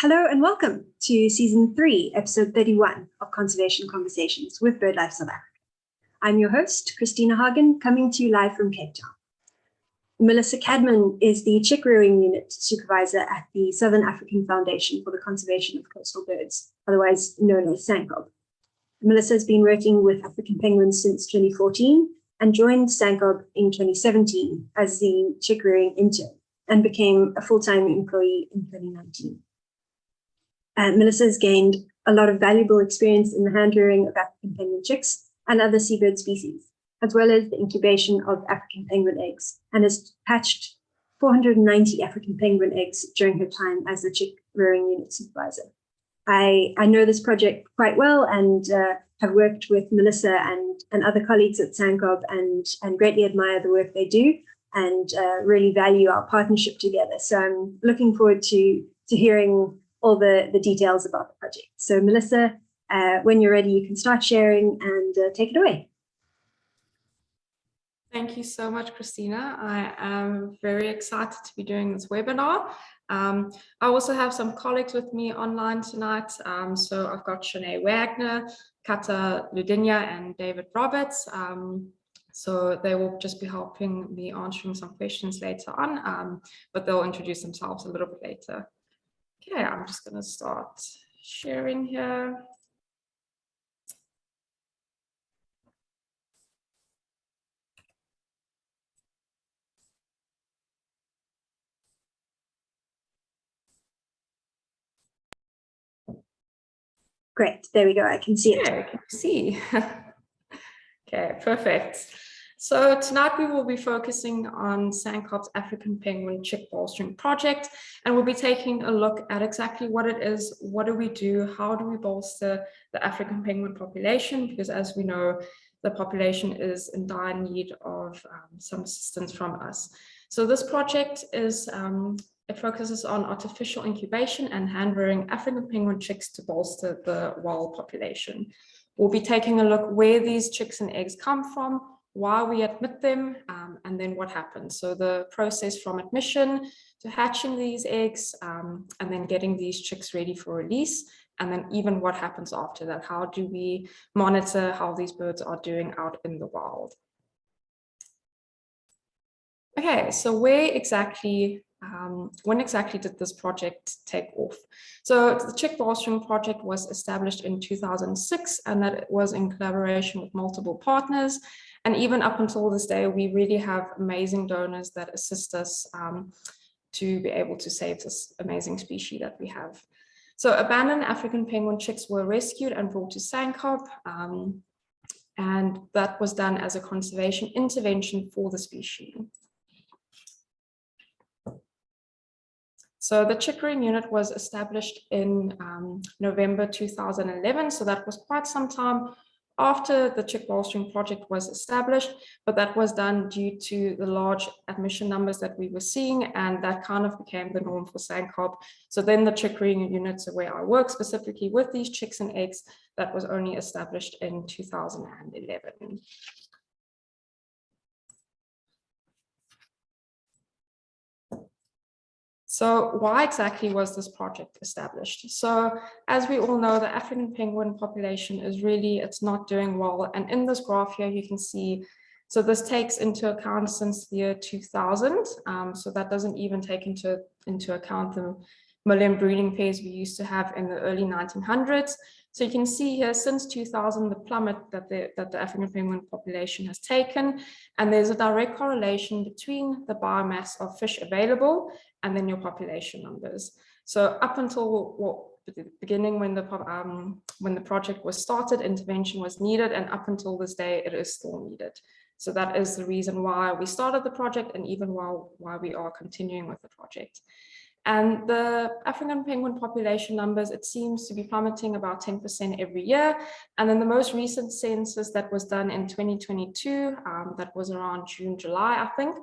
Hello and welcome to Season 3, Episode 31 of Conservation Conversations with BirdLife South Africa. I'm your host, Christina Hagen, coming to you live from Cape Town. Melissa Cadman is the Chick Rearing Unit Supervisor at the Southern African Foundation for the Conservation of Coastal Birds, otherwise known as SANCCOB. Melissa has been working with African penguins since 2014 and joined SANCCOB in 2017 as the Chick Rearing Intern and became a full-time employee in 2019. Melissa has gained a lot of valuable experience in the hand rearing of African penguin chicks and other seabird species, as well as the incubation of African penguin eggs, and has hatched 490 African penguin eggs during her time as the Chick Rearing Unit Supervisor. I know this project quite well and have worked with Melissa and other colleagues at SANCCOB and greatly admire the work they do and really value our partnership together. So I'm looking forward to hearing all the details about the project. So Melissa, when you're ready, you can start sharing and take it away. Thank you so much, Christina. I am very excited to be doing this webinar. I also have some colleagues with me online tonight. So I've got Shanae Wagner, Kata Ludinya, and David Roberts. So they will just be helping me answering some questions later on, but they'll introduce themselves a little bit later. Okay, I'm just going to start sharing here. Great, there we go. I can see it. Okay, I can see. Okay, perfect. So tonight we will be focusing on SANCCOB's African Penguin Chick Bolstering Project, and we'll be taking a look at exactly what it is, what do we do, how do we bolster the African penguin population, because as we know, the population is in dire need of some assistance from us. So this project is, it focuses on artificial incubation and hand rearing African penguin chicks to bolster the wild population. We'll be taking a look where these chicks and eggs come from, why we admit them, and then what happens. So the process from admission to hatching these eggs, and then getting these chicks ready for release, and then even what happens after that. How do we monitor how these birds are doing out in the wild? Okay, so where exactly, when exactly did this project take off? So the Chick Bolstering Project was established in 2006, and that was in collaboration with multiple partners. And even up until this day, we really have amazing donors that assist us to be able to save this amazing species that we have. So abandoned African penguin chicks were rescued and brought to SANCCOB, and that was done as a conservation intervention for the species. So the Chick Rearing Unit was established in November 2011, so that was quite some time after the Chick Bolstering Project was established, but that was done due to the large admission numbers that we were seeing, and that kind of became the norm for SANCCOB. So then the Chick Rearing Unit, so where I work specifically with these chicks and eggs, that was only established in 2011. So why exactly was this project established? So as we all know, the African penguin population is really, it's not doing well. And in this graph here, you can see, so this takes into account since the year 2000. So that doesn't even take into account the million breeding pairs we used to have in the early 1900s. So you can see here since 2000, the plummet that the African penguin population has taken. And there's a direct correlation between the biomass of fish available and then your population numbers. So up until the beginning, when the project was started, intervention was needed, and up until this day, it is still needed. So that is the reason why we started the project, and even why we are continuing with the project. And the African penguin population numbers, it seems to be plummeting about 10% every year. And then the most recent census that was done in 2022, that was around June, July, I think,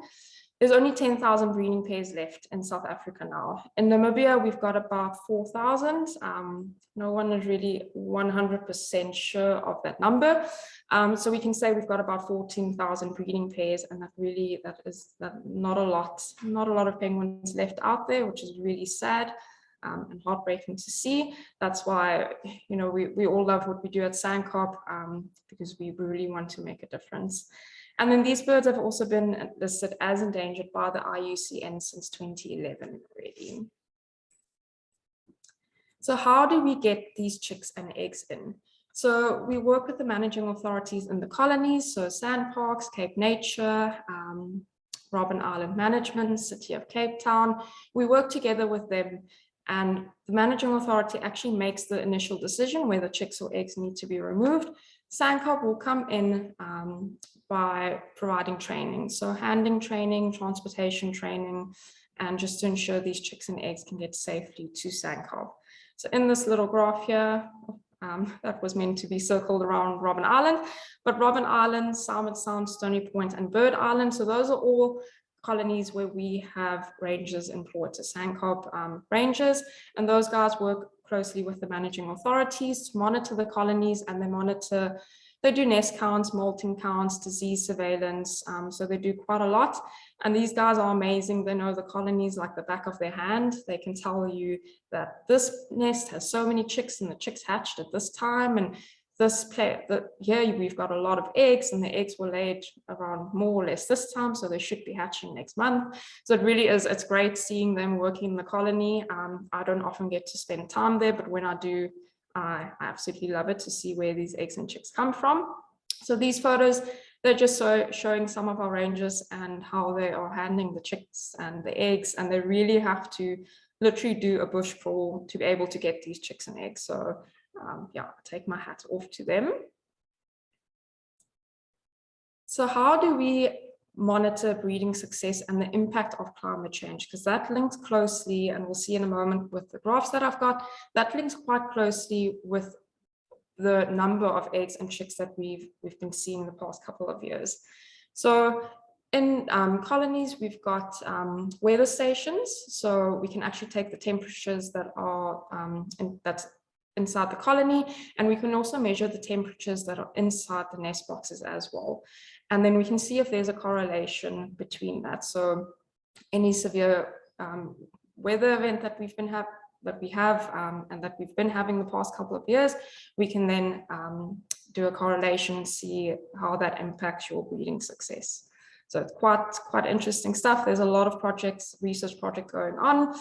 there's only 10,000 breeding pairs left in South Africa now. In Namibia, we've got about 4,000. No one is really 100% sure of that number. So we can say we've got about 14,000 breeding pairs, and that is not a lot of penguins left out there, which is really sad. and heartbreaking to see. That's why, you know, we all love what we do at SANCCOB, because we really want to make a difference. And then these birds have also been listed as endangered by the IUCN since 2011 already. So how do we get these chicks and eggs in? So we work with the managing authorities in the colonies, so Sandparks, Cape Nature, Robben Island Management, City of Cape Town. We work together with them, and the managing authority actually makes the initial decision whether chicks or eggs need to be removed. SANCCOB will come in by providing training, so handling training, transportation training, and just to ensure these chicks and eggs can get safely to SANCCOB. So in this little graph here, that was meant to be circled around Robben Island, but Robben Island, Salmon Sound, Stony Point, and Bird Island, so those are all colonies where we have rangers employed, so SANCCOB rangers, and those guys work closely with the managing authorities to monitor the colonies, and they do nest counts, molting counts, disease surveillance, so they do quite a lot. And these guys are amazing. They know the colonies like the back of their hand. They can tell you that this nest has so many chicks and the chicks hatched at this time, and here we've got a lot of eggs and the eggs were laid around more or less this time, so they should be hatching next month. So it really is, it's great seeing them working in the colony. I don't often get to spend time there, but when I do, I absolutely love it to see where these eggs and chicks come from. So these photos, they're just showing some of our rangers and how they are handling the chicks and the eggs, and they really have to literally do a bush crawl to be able to get these chicks and eggs. So yeah, I take my hat off to them. So how do we monitor breeding success and the impact of climate change? Because that links closely, and we'll see in a moment with the graphs that I've got, that links quite closely with the number of eggs and chicks that we've been seeing the past couple of years. So in colonies, we've got weather stations, so we can actually take the temperatures that are that's inside the colony, and we can also measure the temperatures that are inside the nest boxes as well. And then we can see if there's a correlation between that. So any severe weather event that we have and that we've been having the past couple of years, we can then do a correlation and see how that impacts your breeding success. So it's quite interesting stuff. There's a lot of research projects going on.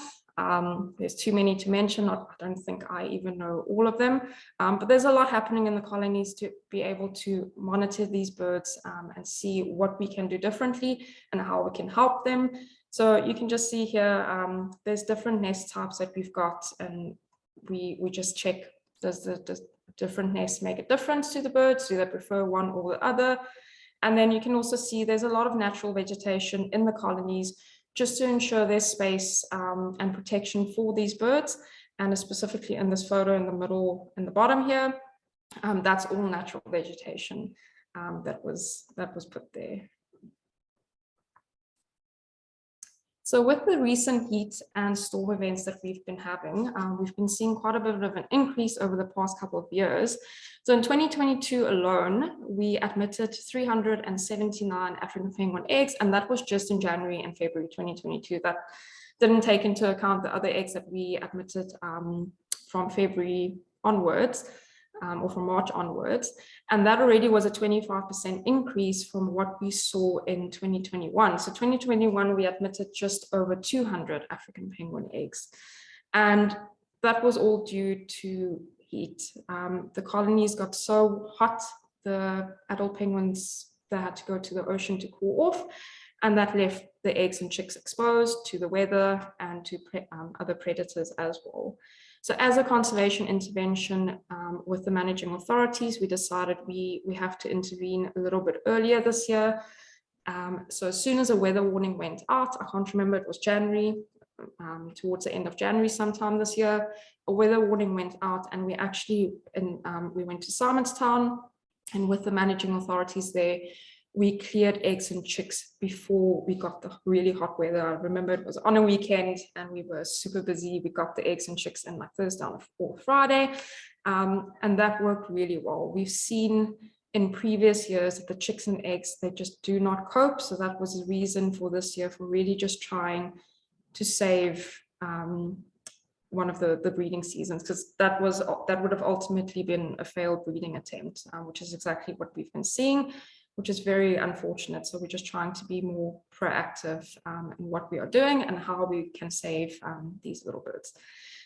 There's too many to mention. I don't think I even know all of them, but there's a lot happening in the colonies to be able to monitor these birds and see what we can do differently and how we can help them. So you can just see here, there's different nest types that we've got, and we just check, does the different nests make a difference to the birds? Do they prefer one or the other? And then you can also see there's a lot of natural vegetation in the colonies, just to ensure there's space and protection for these birds. And specifically in this photo in the middle, in the bottom here, that's all natural vegetation that was put there. So with the recent heat and storm events that we've been having, we've been seeing quite a bit of an increase over the past couple of years. So in 2022 alone, we admitted 379 African penguin eggs, and that was just in January and February 2022. That didn't take into account the other eggs that we admitted from February onwards, or from March onwards. And that already was a 25% increase from what we saw in 2021. So 2021, we admitted just over 200 African penguin eggs. And that was all due to heat. The colonies got so hot, the adult penguins, they had to go to the ocean to cool off, and that left the eggs and chicks exposed to the weather and to other predators as well. So as a conservation intervention with the managing authorities, we decided we have to intervene a little bit earlier this year. So as soon as a weather warning went out, I can't remember, it was January, towards the end of January sometime this year, a weather warning went out, and we actually, we went to Simonstown, and with the managing authorities there, we cleared eggs and chicks before we got the really hot weather. I remember it was on a weekend and we were super busy. We got the eggs and chicks in like Thursday or Friday, and that worked really well. We've seen in previous years that the chicks and eggs, they just do not cope. So that was the reason for this year, for really just trying to save one of the breeding seasons, because that would have ultimately been a failed breeding attempt, which is exactly what we've been seeing, which is very unfortunate. So we're just trying to be more proactive in what we are doing and how we can save these little birds.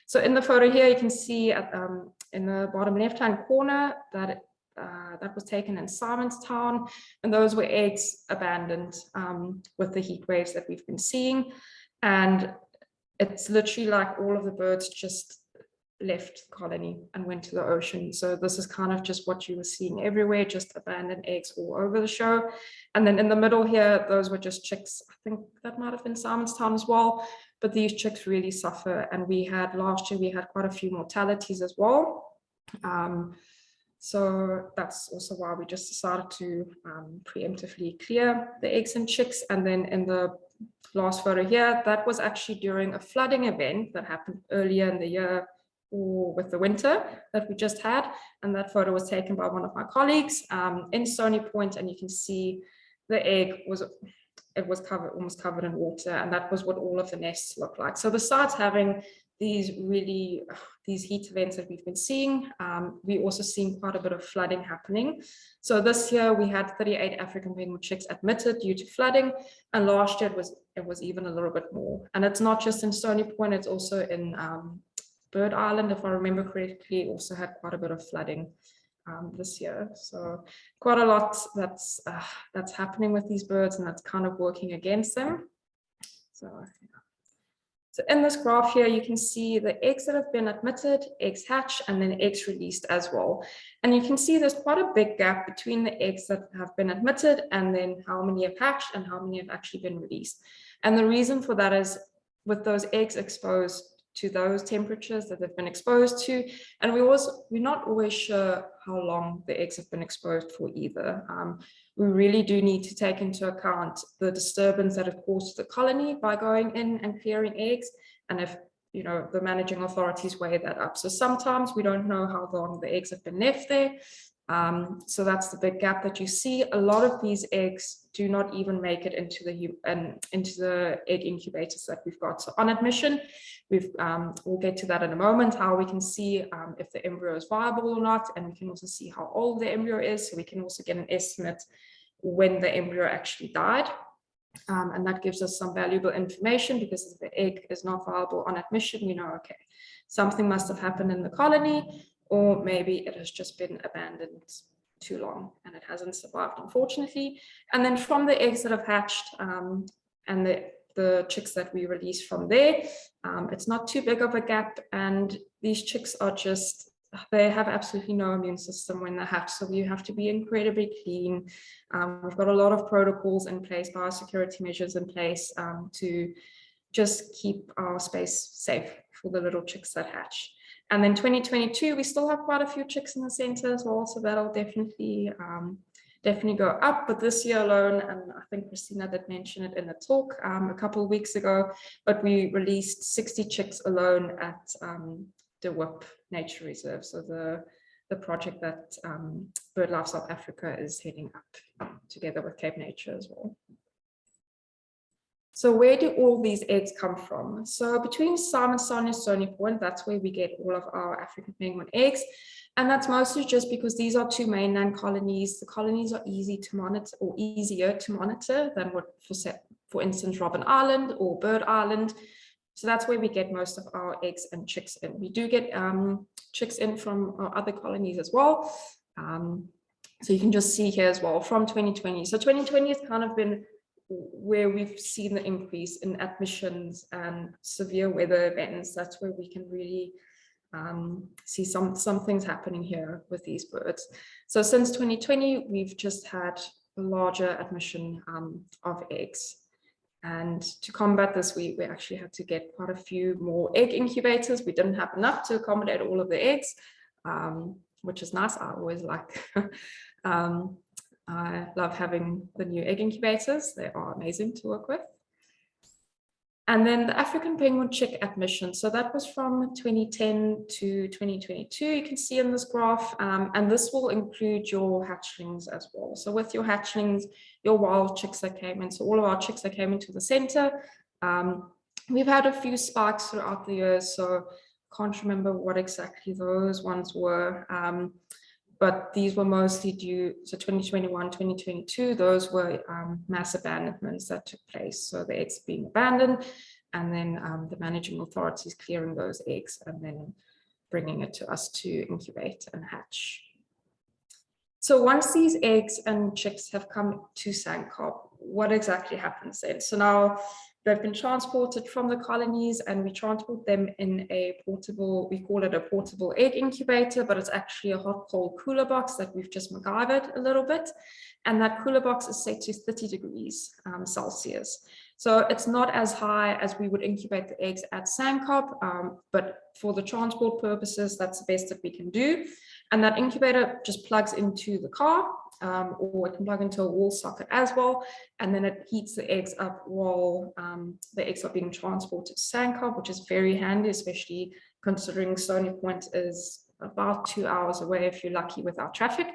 So in the photo here, you can see in the bottom left-hand corner that that was taken in Simonstown, and those were eggs abandoned with the heat waves that we've been seeing. And it's literally like all of the birds just left the colony and went to the ocean. So this is kind of just what you were seeing everywhere, just abandoned eggs all over the show. And then in the middle here, those were just chicks. I think that might have been Simonstown as well, but these chicks really suffer. And last year, we had quite a few mortalities as well. So that's also why we just decided to preemptively clear the eggs and chicks. And then in the last photo here, that was actually during a flooding event that happened earlier in the year, or with the winter that we just had. And that photo was taken by one of my colleagues in Stony Point, and you can see the egg was almost covered in water, and that was what all of the nests look like. So besides having these heat events that we've been seeing, we also seeing quite a bit of flooding happening. So this year we had 38 African penguin chicks admitted due to flooding, and last year it was even a little bit more. And it's not just in Stony Point, it's also in Bird Island, if I remember correctly, also had quite a bit of flooding this year. So quite a lot that's happening with these birds, and that's kind of working against them. So in this graph here, you can see the eggs that have been admitted, eggs hatched, and then eggs released as well. And you can see there's quite a big gap between the eggs that have been admitted and then how many have hatched and how many have actually been released. And the reason for that is with those eggs exposed to those temperatures that they've been exposed to, and we're not always sure how long the eggs have been exposed for either. We really do need to take into account the disturbance that it caused to the colony by going in and clearing eggs, and if the managing authorities weigh that up. So sometimes we don't know how long the eggs have been left there. So that's the big gap that you see. A lot of these eggs do not even make it into the egg incubators that we've got. So on admission, we'll get to that in a moment, how we can see if the embryo is viable or not, and we can also see how old the embryo is, so we can also get an estimate when the embryo actually died. And that gives us some valuable information, because if the egg is not viable on admission, we know, okay, something must have happened in the colony, or maybe it has just been abandoned too long and it hasn't survived, unfortunately. And then from the eggs that have hatched and the chicks that we release from there, it's not too big of a gap, and these chicks are they have absolutely no immune system when they hatch, so you have to be incredibly clean. We've got a lot of protocols in place, biosecurity measures in place to just keep our space safe for the little chicks that hatch. And then 2022, we still have quite a few chicks in the center as well, so that'll definitely go up. But this year alone, and I think Christina did mention it in the talk a couple of weeks ago, but we released 60 chicks alone at the WIP Nature Reserve, so the project that BirdLife South Africa is heading up together with Cape Nature as well. So where do all these eggs come from? So between Simonstown and Stony Point, that's where we get all of our African penguin eggs. And that's mostly just because these are two mainland colonies. The colonies are easy to monitor, or easier to monitor than what, for instance, Robben Island or Bird Island. So that's where we get most of our eggs and chicks in. We do get chicks in from our other colonies as well. So you can just see here as well from 2020. So 2020 has kind of been where we've seen the increase in admissions and severe weather events. That's where we can really see some things happening here with these birds. So since 2020, we've just had a larger admission of eggs. And to combat this, we actually had to get quite a few more egg incubators. We didn't have enough to accommodate all of the eggs, which is nice. I always like I love having the new egg incubators. They are amazing to work with. And then the African penguin chick admission. So that was from 2010 to 2022, you can see in this graph. And this will include your hatchlings as well. So with your hatchlings, your wild chicks that came in, so all of our chicks that came into the center, we've had a few spikes throughout the years. So can't remember what exactly those ones were, but these were mostly due, so 2021, 2022, those were mass abandonments that took place. So the eggs being abandoned, and then the managing authorities clearing those eggs and then bringing it to us to incubate and hatch. So once these eggs and chicks have come to SANCCOB, what exactly happens then? So now they've been transported from the colonies, and we transport them in a portable, we call it a portable egg incubator, but it's actually a hot cold cooler box that we've just MacGyvered a little bit. And that cooler box is set to 30 degrees Celsius. So it's not as high as we would incubate the eggs at SANCCOB, but for the transport purposes, that's the best that we can do. And that incubator just plugs into the car, or it can plug into a wall socket as well. And then it heats the eggs up while the eggs are being transported to SANCCOB, which is very handy, especially considering Stony Point is about 2 hours away if you're lucky without traffic.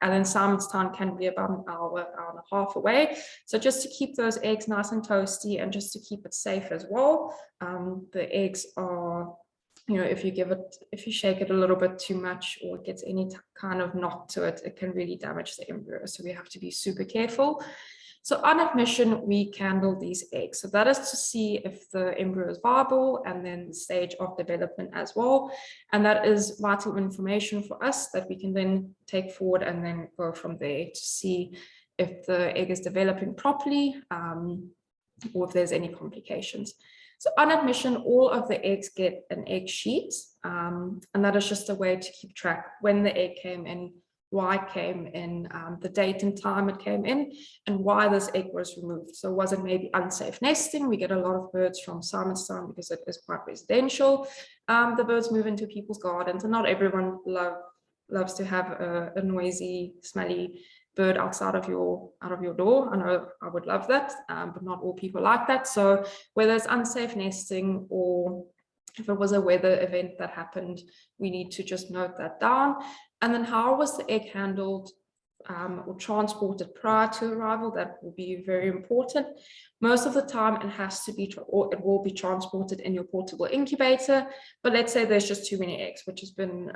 And then Simonstown can be about an hour, hour and a half away. So just to keep those eggs nice and toasty and just to keep it safe as well, the eggs are, you know, if you shake it a little bit too much or it gets any kind of knock to it, it can really damage the embryo. So we have to be super careful. So on admission, we candle these eggs. So that is to see if the embryo is viable and then the stage of development as well. And that is vital information for us that we can then take forward and then go from there to see if the egg is developing properly, or if there's any complications. So on admission, all of the eggs get an egg sheet, and that is just a way to keep track when the egg came in, why it came in, the date and time it came in, and why this egg was removed. So was it maybe unsafe nesting? We get a lot of birds from Simonstown because it is quite residential. The birds move into people's gardens, and not everyone loves to have a noisy, smelly bird outside of your door. I know I would love that, but not all people like that. So whether it's unsafe nesting or if it was a weather event that happened, we need to just note that down. And then how was the egg handled or transported prior to arrival? That will be very important. Most of the time it has to be, or it will be transported in your portable incubator. But let's say there's just too many eggs, which has been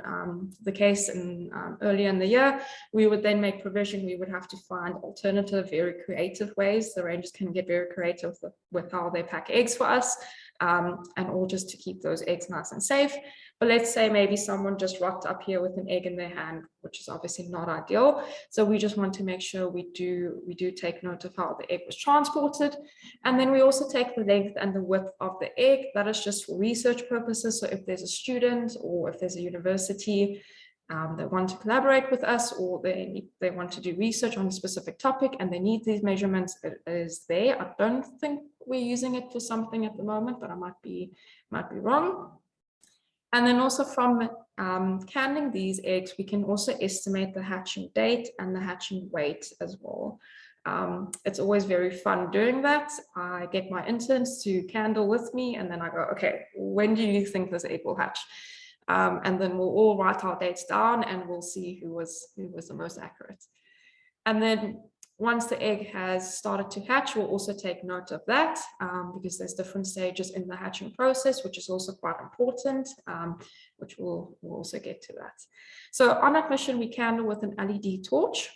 the case in earlier in the year. We would then make provision. We would have to find alternative, very creative ways. The rangers can get very creative with how they pack eggs for us, and all just to keep those eggs nice and safe. But let's say maybe someone just rocked up here with an egg in their hand, which is obviously not ideal. So we just want to make sure we do take note of how the egg was transported. And then we also take the length and the width of the egg. That is just for research purposes. So if there's a student or if there's a university that want to collaborate with us, or they want to do research on a specific topic and they need these measurements, it is there. I don't think we're using it for something at the moment, but I might be wrong. And then also from canning these eggs, we can also estimate the hatching date and the hatching weight as well. It's always very fun doing that. I get my interns to candle with me, and then I go, okay, when do you think this egg will hatch? And then we'll all write our dates down and we'll see who was the most accurate. And then once the egg has started to hatch, we'll also take note of that, because there's different stages in the hatching process, which is also quite important, which we'll also get to that. So on admission, we candle with an LED torch.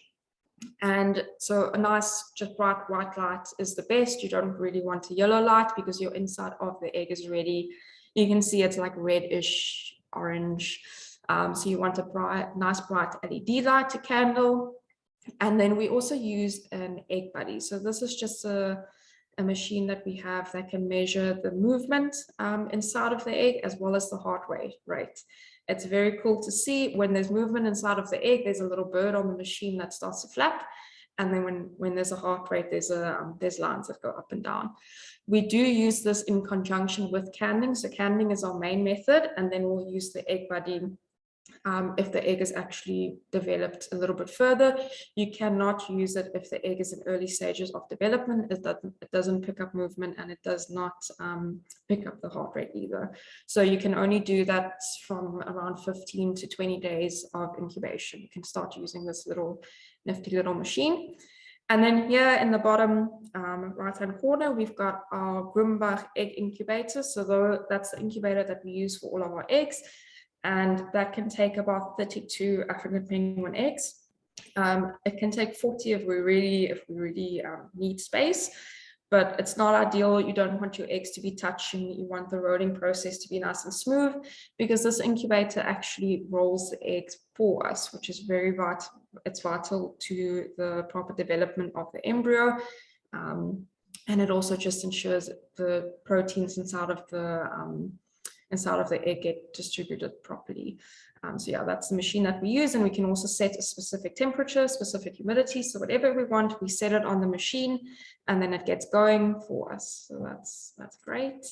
And so a nice, just bright white light is the best. You don't really want a yellow light because your inside of the egg is ready. You can see it's like reddish orange. So you want a nice bright LED light to candle. And then we also use an egg buddy. So this is just a machine that we have that can measure the movement inside of the egg as well as the heart rate. It's very cool to see when there's movement inside of the egg, there's a little bird on the machine that starts to flap. And then when there's a heart rate, there's lines that go up and down. We do use this in conjunction with canning. So canning is our main method, and then we'll use the egg buddy if the egg is actually developed a little bit further. You cannot use it if the egg is in early stages of development. It doesn't pick up movement, and it does not pick up the heart rate either. So you can only do that from around 15 to 20 days of incubation. You can start using this little nifty little machine. And then here in the bottom right-hand corner, we've got our Grumbach egg incubator. So that's the incubator that we use for all of our eggs. And that can take about 32 African penguin eggs. It can take 40 if we really need space, but it's not ideal. You don't want your eggs to be touching. You want the rolling process to be nice and smooth, because this incubator actually rolls the eggs for us, which is very vital. It's vital to the proper development of the embryo. And it also just ensures the proteins inside of the egg get distributed properly. So yeah, that's the machine that we use, and we can also set a specific temperature, specific humidity. So whatever we want, we set it on the machine, and then it gets going for us. So that's great.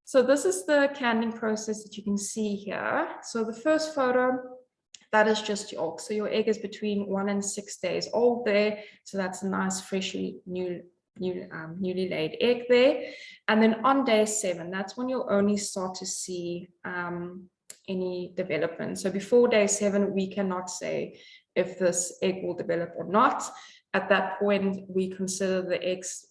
So this is the canning process that you can see here. So the first photo, that is just your egg. So your egg is between 1 and 6 days old there. So that's a nice, freshly newly laid egg there. And then on day 7, that's when you'll only start to see any development. So before day 7, we cannot say if this egg will develop or not. At that point, we consider the eggs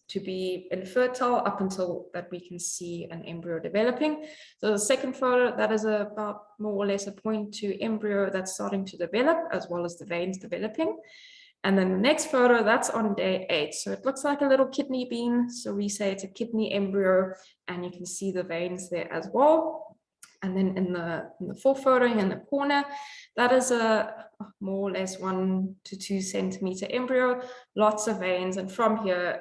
to be infertile up until that we can see an embryo developing. So the second photo, that is about more or less a 0.2 embryo that's starting to develop, as well as the veins developing. And then the next photo, that's on day 8. So it looks like a little kidney bean. So we say it's a kidney embryo, and you can see the veins there as well. And then in the fourth photo in the corner, that is a more or less 1 to 2 centimeter embryo, lots of veins. And from here,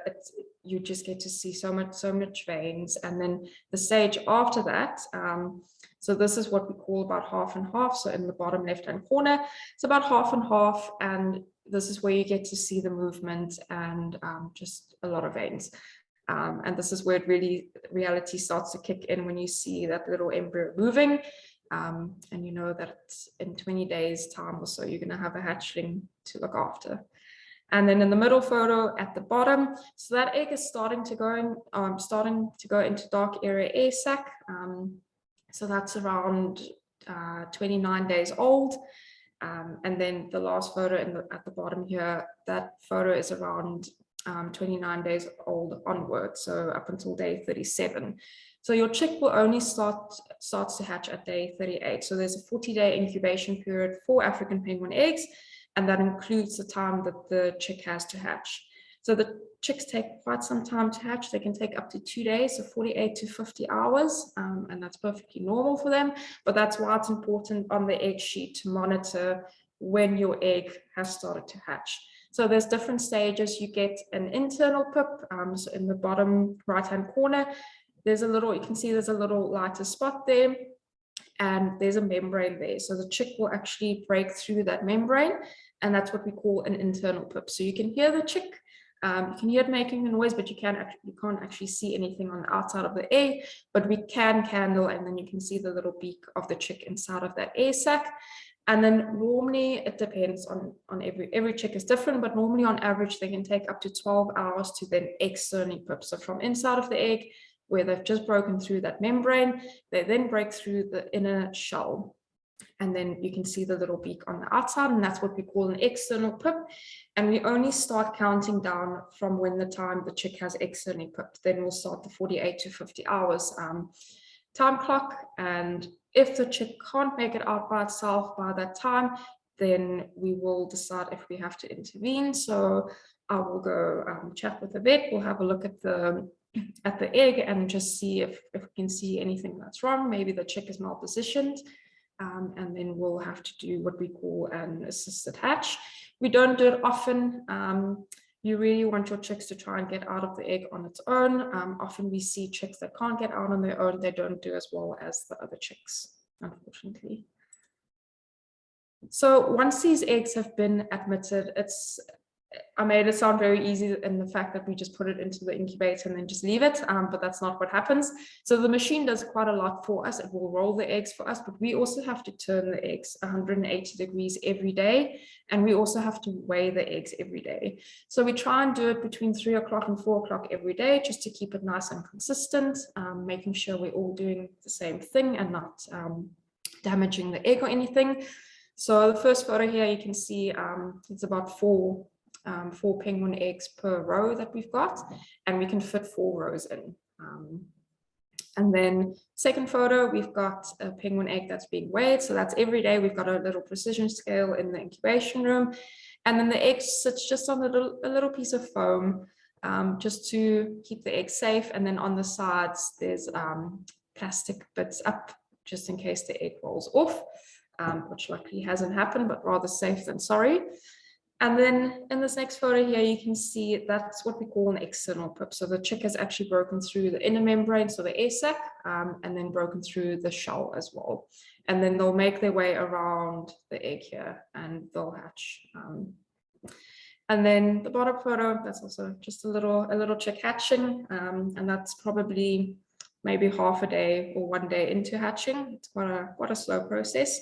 you just get to see so much veins. And then the stage after that, so this is what we call about half and half. So in the bottom left-hand corner, it's about half and half. And this is where you get to see the movement and just a lot of veins. And this is where reality starts to kick in, when you see that little embryo moving. And you know that in 20 days time or so, you're going to have a hatchling to look after. And then in the middle photo at the bottom, so that egg is starting to go into dark area air sac. So that's around 29 days old. And then the last photo at the bottom here, that photo is around 29 days old onward, so up until day 37. So your chick will only starts to hatch at day 38. So there's a 40-day incubation period for African penguin eggs, and that includes the time that the chick has to hatch. So the chicks take quite some time to hatch. They can take up to 2 days, so 48 to 50 hours, and that's perfectly normal for them. But that's why it's important on the egg sheet to monitor when your egg has started to hatch. So there's different stages. You get an internal pip. So in the bottom right-hand corner, you can see there's a little lighter spot there, and there's a membrane there. So the chick will actually break through that membrane, and that's what we call an internal pip. So you can hear the chick, you can hear it making a noise, but you can't actually see anything on the outside of the egg, but we can candle, and then you can see the little beak of the chick inside of that air sac. And then normally it depends on every chick is different, but normally on average, they can take up to 12 hours to then externally pip. So from inside of the egg, where they've just broken through that membrane, they then break through the inner shell. And then you can see the little beak on the outside, and that's what we call an external pip. And we only start counting down from when the time the chick has externally pipped. Then we'll start the 48 to 50 hours time clock. And if the chick can't make it out by itself by that time, then we will decide if we have to intervene. So I will go chat with the vet. We'll have a look at the egg and just see if we can see anything that's wrong. Maybe the chick is malpositioned. And then we'll have to do what we call an assisted hatch. We don't do it often. You really want your chicks to try and get out of the egg on its own. Often we see chicks that can't get out on their own. They don't do as well as the other chicks, unfortunately. So once these eggs have been admitted, I made it sound very easy in the fact that we just put it into the incubator and then just leave it, but that's not what happens. So the machine does quite a lot for us. It will roll the eggs for us, but we also have to turn the eggs 180 degrees every day, and we also have to weigh the eggs every day. So we try and do it between 3 o'clock and 4 o'clock every day, just to keep it nice and consistent, making sure we're all doing the same thing and not damaging the egg or anything. So the first photo here, you can see it's about 4 4 penguin eggs per row that we've got, and we can fit 4 rows in. And then second photo, we've got a penguin egg that's being weighed. So that's every day. We've got a little precision scale in the incubation room. And then the egg sits just on a little piece of foam just to keep the egg safe. And then on the sides, there's plastic bits up just in case the egg rolls off, which luckily hasn't happened, but rather safe than sorry. And then in this next photo here, you can see that's what we call an external pip. So the chick has actually broken through the inner membrane, so the air sac, and then broken through the shell as well. And then they'll make their way around the egg here and they'll hatch. And then the bottom photo, that's also just a little chick hatching. And that's probably maybe half a day or 1 day into hatching. It's quite a slow process,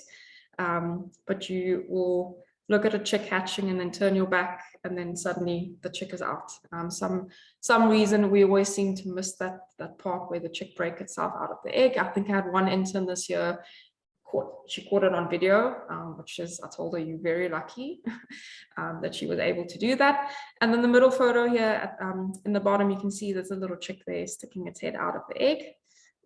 but you will look at a chick hatching and then turn your back and then suddenly the chick is out. Some reason we always seem to miss that part where the chick breaks itself out of the egg. I think I had one intern this year, she caught it on video, which is, I told her, you're very lucky that she was able to do that. And then the middle photo here, in the bottom, you can see there's a little chick there sticking its head out of the egg.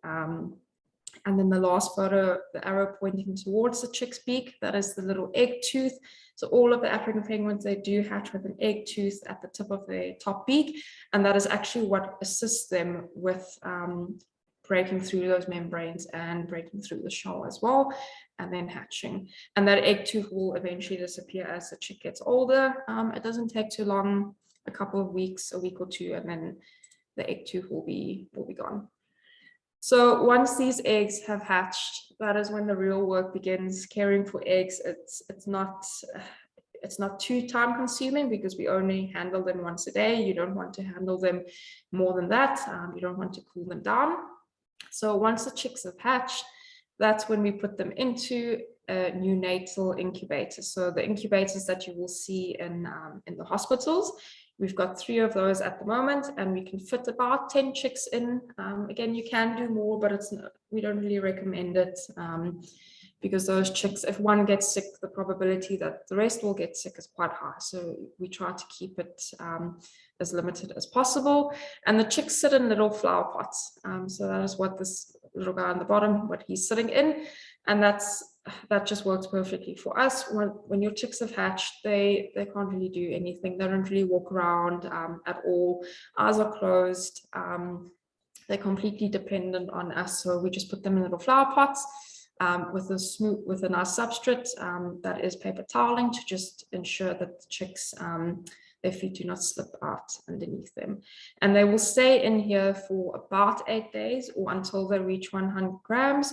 And then the last photo, the arrow pointing towards the chick's beak, that is the little egg tooth. So all of the African penguins, they do hatch with an egg tooth at the tip of their top beak. And that is actually what assists them with breaking through those membranes and breaking through the shell as well, and then hatching. And that egg tooth will eventually disappear as the chick gets older. It doesn't take too long, a couple of weeks, a week or two, and then the egg tooth will be gone. So once these eggs have hatched, that is when the real work begins. Caring for eggs, it's not too time consuming because we only handle them once a day. You don't want to handle them more than that. You don't want to cool them down. So once the chicks have hatched, that's when we put them into a neonatal incubator. So the incubators that you will see in the hospitals, we've got 3 of those at the moment, and we can fit about 10 chicks in. Again, you can do more, but we don't really recommend it because those chicks, if one gets sick, the probability that the rest will get sick is quite high. So we try to keep it as limited as possible. And the chicks sit in little flower pots. So that is what this little guy on the bottom, what he's sitting in. And that just works perfectly for us. When your chicks have hatched, they can't really do anything. They don't really walk around at all. Eyes are closed. They're completely dependent on us. So we just put them in little flower pots with a nice substrate that is paper toweling to just ensure that the chicks, their feet do not slip out underneath them. And they will stay in here for about 8 days or until they reach 100 grams.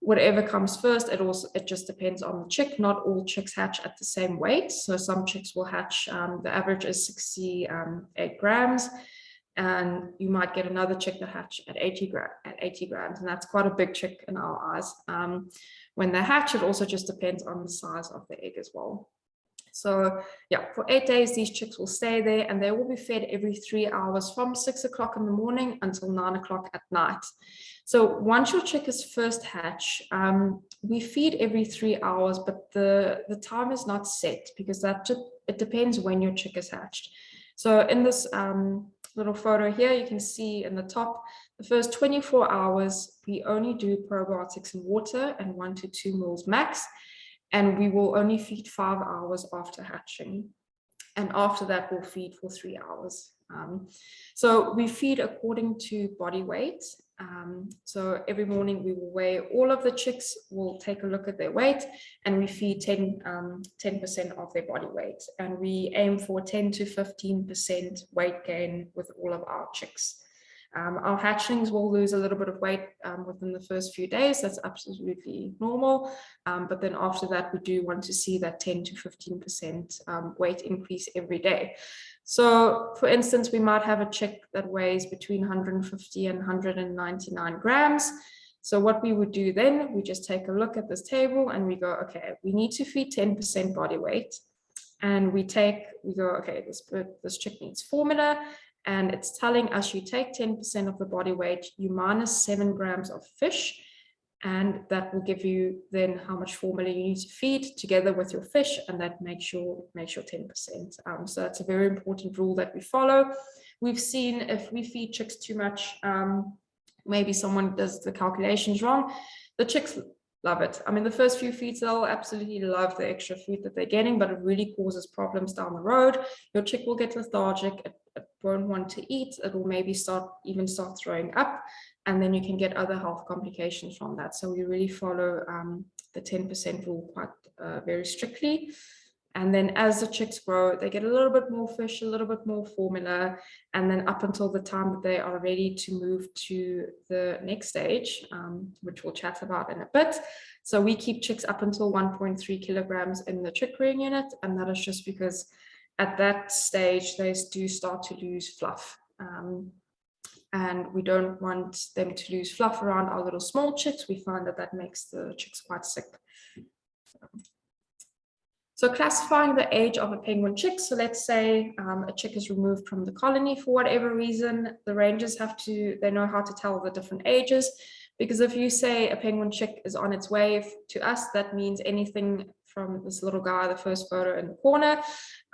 Whatever comes first, it just depends on the chick. Not all chicks hatch at the same weight. So some chicks will hatch, the average is 68 grams. And you might get another chick that hatch at 80 grams. And that's quite a big chick in our eyes. When they hatch, it also just depends on the size of the egg as well. So yeah, for 8 days, these chicks will stay there and they will be fed every 3 hours from 6 o'clock in the morning until 9 o'clock at night. So once your chick is first hatch, we feed every 3 hours, but the time is not set because it depends when your chick is hatched. So in this little photo here, you can see in the top, the first 24 hours, we only do probiotics and water and 1 to 2 mils max. And we will only feed 5 hours after hatching. And after that, we'll feed for 3 hours. So we feed according to body weight. So every morning we will weigh all of the chicks, we'll take a look at their weight, and we feed 10% of their body weight. And we aim for 10 to 15% weight gain with all of our chicks. Our hatchlings will lose a little bit of weight within the first few days. That's absolutely normal. But then after that, we do want to see that 10 to 15% weight increase every day. So for instance, we might have a chick that weighs between 150 and 199 grams. So what we would do then, we just take a look at this table and we go, okay, we need to feed 10% body weight. And we go, okay, this chick needs formula. And it's telling us you take 10% of the body weight, you minus 7 grams of fish, and that will give you then how much formula you need to feed together with your fish, and that makes your 10%. So that's a very important rule that we follow. We've seen if we feed chicks too much, maybe someone does the calculations wrong, the chicks love it. I mean, the first few feeds, they'll absolutely love the extra food that they're getting, but it really causes problems down the road. Your chick will get lethargic, it won't want to eat, it will maybe start throwing up, and then you can get other health complications from that. So we really follow the 10% rule quite very strictly. And then as the chicks grow, they get a little bit more fish, a little bit more formula, and then up until the time that they are ready to move to the next stage, which we'll chat about in a bit. So we keep chicks up until 1.3 kilograms in the chick rearing unit, and that is just because at that stage they do start to lose fluff. And we don't want them to lose fluff around our little small chicks. We find that that makes the chicks quite sick. So classifying the age of a penguin chick. So let's say a chick is removed from the colony for whatever reason. The rangers they know how to tell the different ages, because if you say a penguin chick is on its way to us, that means anything from this little guy, the first photo in the corner,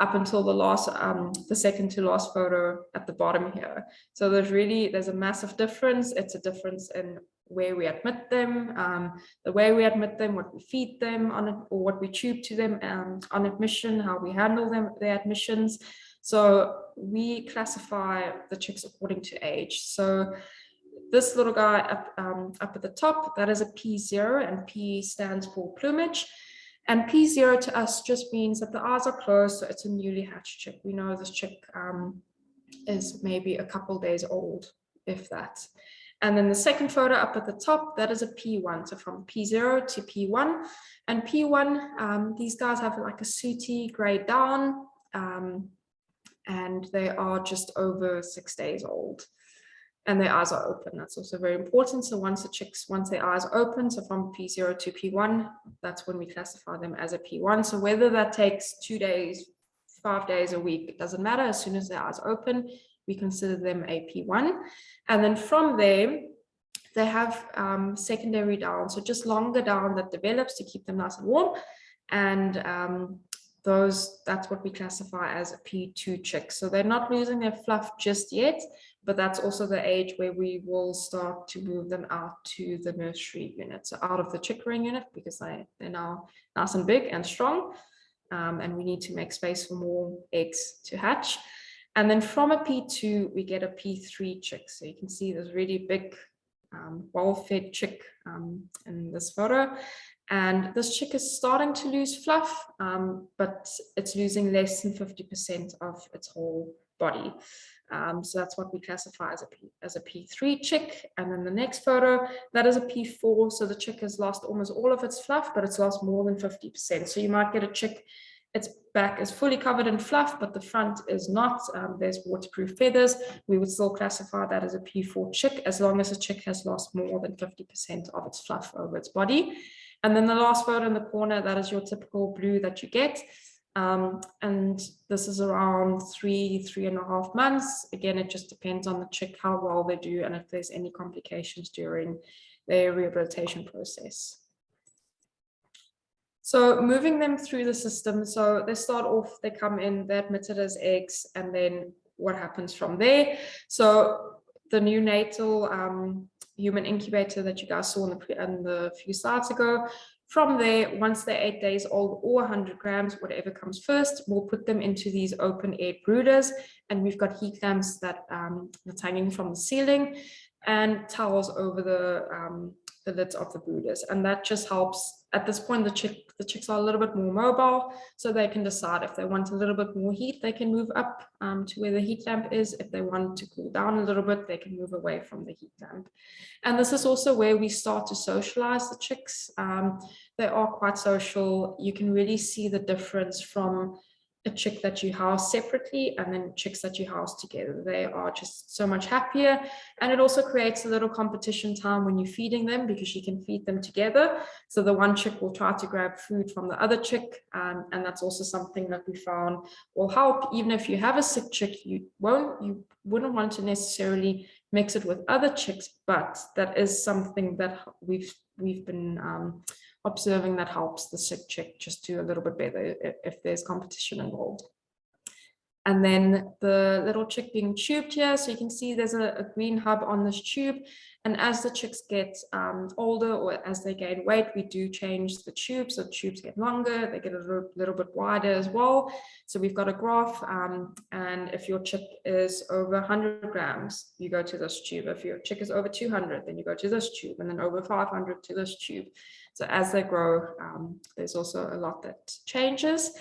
up until the second to last photo at the bottom here. So there's a massive difference. It's a difference in where we admit them, the way we admit them, what we feed them on, or what we tube to them on admission, how we handle their admissions. So we classify the chicks according to age. So this little guy up at the top, that is a P0, and P stands for plumage. And P0 to us just means that the eyes are closed, so it's a newly hatched chick. We know this chick is maybe a couple days old, if that. And then the second photo up at the top, that is a P1, so from P0 to P1. And P1, these guys have like a sooty grey down, and they are just over 6 days old. And their eyes are open. That's also very important. So once their eyes open, so from P0 to P1, that's when we classify them as a P1. So whether that takes 2 days, 5 days, a week, it doesn't matter. As soon as their eyes open, we consider them a P1. And then from there, they have secondary down, so just longer down that develops to keep them nice and warm. And that's what we classify as a P2 chick. So they're not losing their fluff just yet, but that's also the age where we will start to move them out to the nursery unit, so out of the chick rearing unit, because they're now nice and big and strong, and we need to make space for more eggs to hatch. And then from a P2, we get a P3 chick. So you can see this really big, well-fed chick in this photo. And this chick is starting to lose fluff, but it's losing less than 50% of its whole body. So that's what we classify as a P3 chick. And then the next photo, that is a P4. So the chick has lost almost all of its fluff, but it's lost more than 50%. So you might get a chick, its back is fully covered in fluff, but the front is not. There's waterproof feathers. We would still classify that as a P4 chick, as long as the chick has lost more than 50% of its fluff over its body. And then the last photo in the corner, that is your typical blue that you get. And this is around 3.5 months. Again, it just depends on the chick, how well they do, and if there's any complications during their rehabilitation process. So moving them through the system. So they start off, they come in, they're admitted as eggs, and then what happens from there? So the neonatal human incubator that you guys saw in the few slides ago, from there, once they're 8 days old or 100 grams, whatever comes first, we'll put them into these open air brooders, and we've got heat lamps that's hanging from the ceiling and towels over the lids of the brooders. And that just helps. At this point, the chicks are a little bit more mobile, so they can decide if they want a little bit more heat, they can move up to where the heat lamp is. If they want to cool down a little bit, they can move away from the heat lamp. And this is also where we start to socialize the chicks. They are quite social. You can really see the difference from a chick that you house separately and then chicks that you house together. They are just so much happier, and it also creates a little competition time when you're feeding them, because you can feed them together. So the one chick will try to grab food from the other chick, and that's also something that we found will help. Even if you have a sick chick, you wouldn't want to necessarily mix it with other chicks, but that is something that we've we've been observing that helps the sick chick just do a little bit better if there's competition involved. And then the little chick being tubed here, so you can see there's a green hub on this tube. And as the chicks get older or as they gain weight, we do change the tubes. So the tubes get longer, they get a little bit wider as well. So we've got a graph, and if your chick is over 100 grams, you go to this tube. If your chick is over 200, then you go to this tube, and then over 500 to this tube. So as they grow, there's also a lot that changes.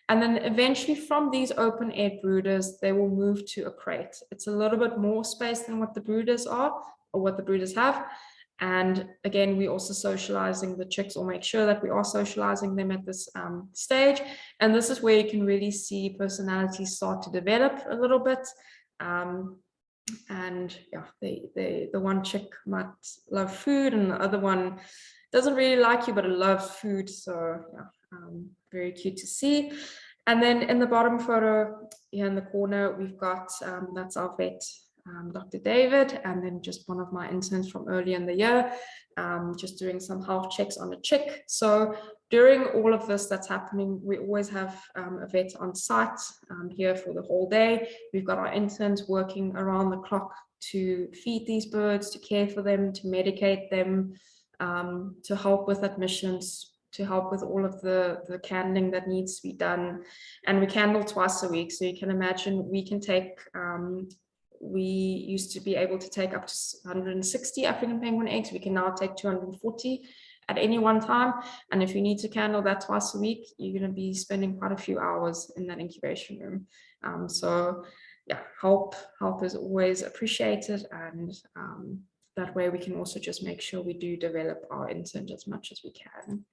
And then eventually from these open air brooders, they will move to a crate. It's a little bit more space than what the brooders are or what the brooders have. And again, we're also socializing the chicks, or make sure that we are socializing them at this stage. And this is where you can really see personalities start to develop a little bit. And yeah, the one chick might love food and the other one doesn't really like you, but it loves food. So yeah, very cute to see. And then in the bottom photo here in the corner, we've got, that's our vet, Dr. David, and then just one of my interns from earlier in the year, just doing some health checks on a chick. So during all of this that's happening, we always have a vet on site here for the whole day. We've got our interns working around the clock to feed these birds, to care for them, to medicate them, to help with admissions, to help with all of the candling that needs to be done. And we candle twice a week. So you can imagine we can take, we used to be able to take up to 160 African penguin eggs. We can now take 240 at any one time. And if you need to candle that twice a week, you're going to be spending quite a few hours in that incubation room. So yeah, help is always appreciated. And that way we can also just make sure we do develop our interns as much as we can.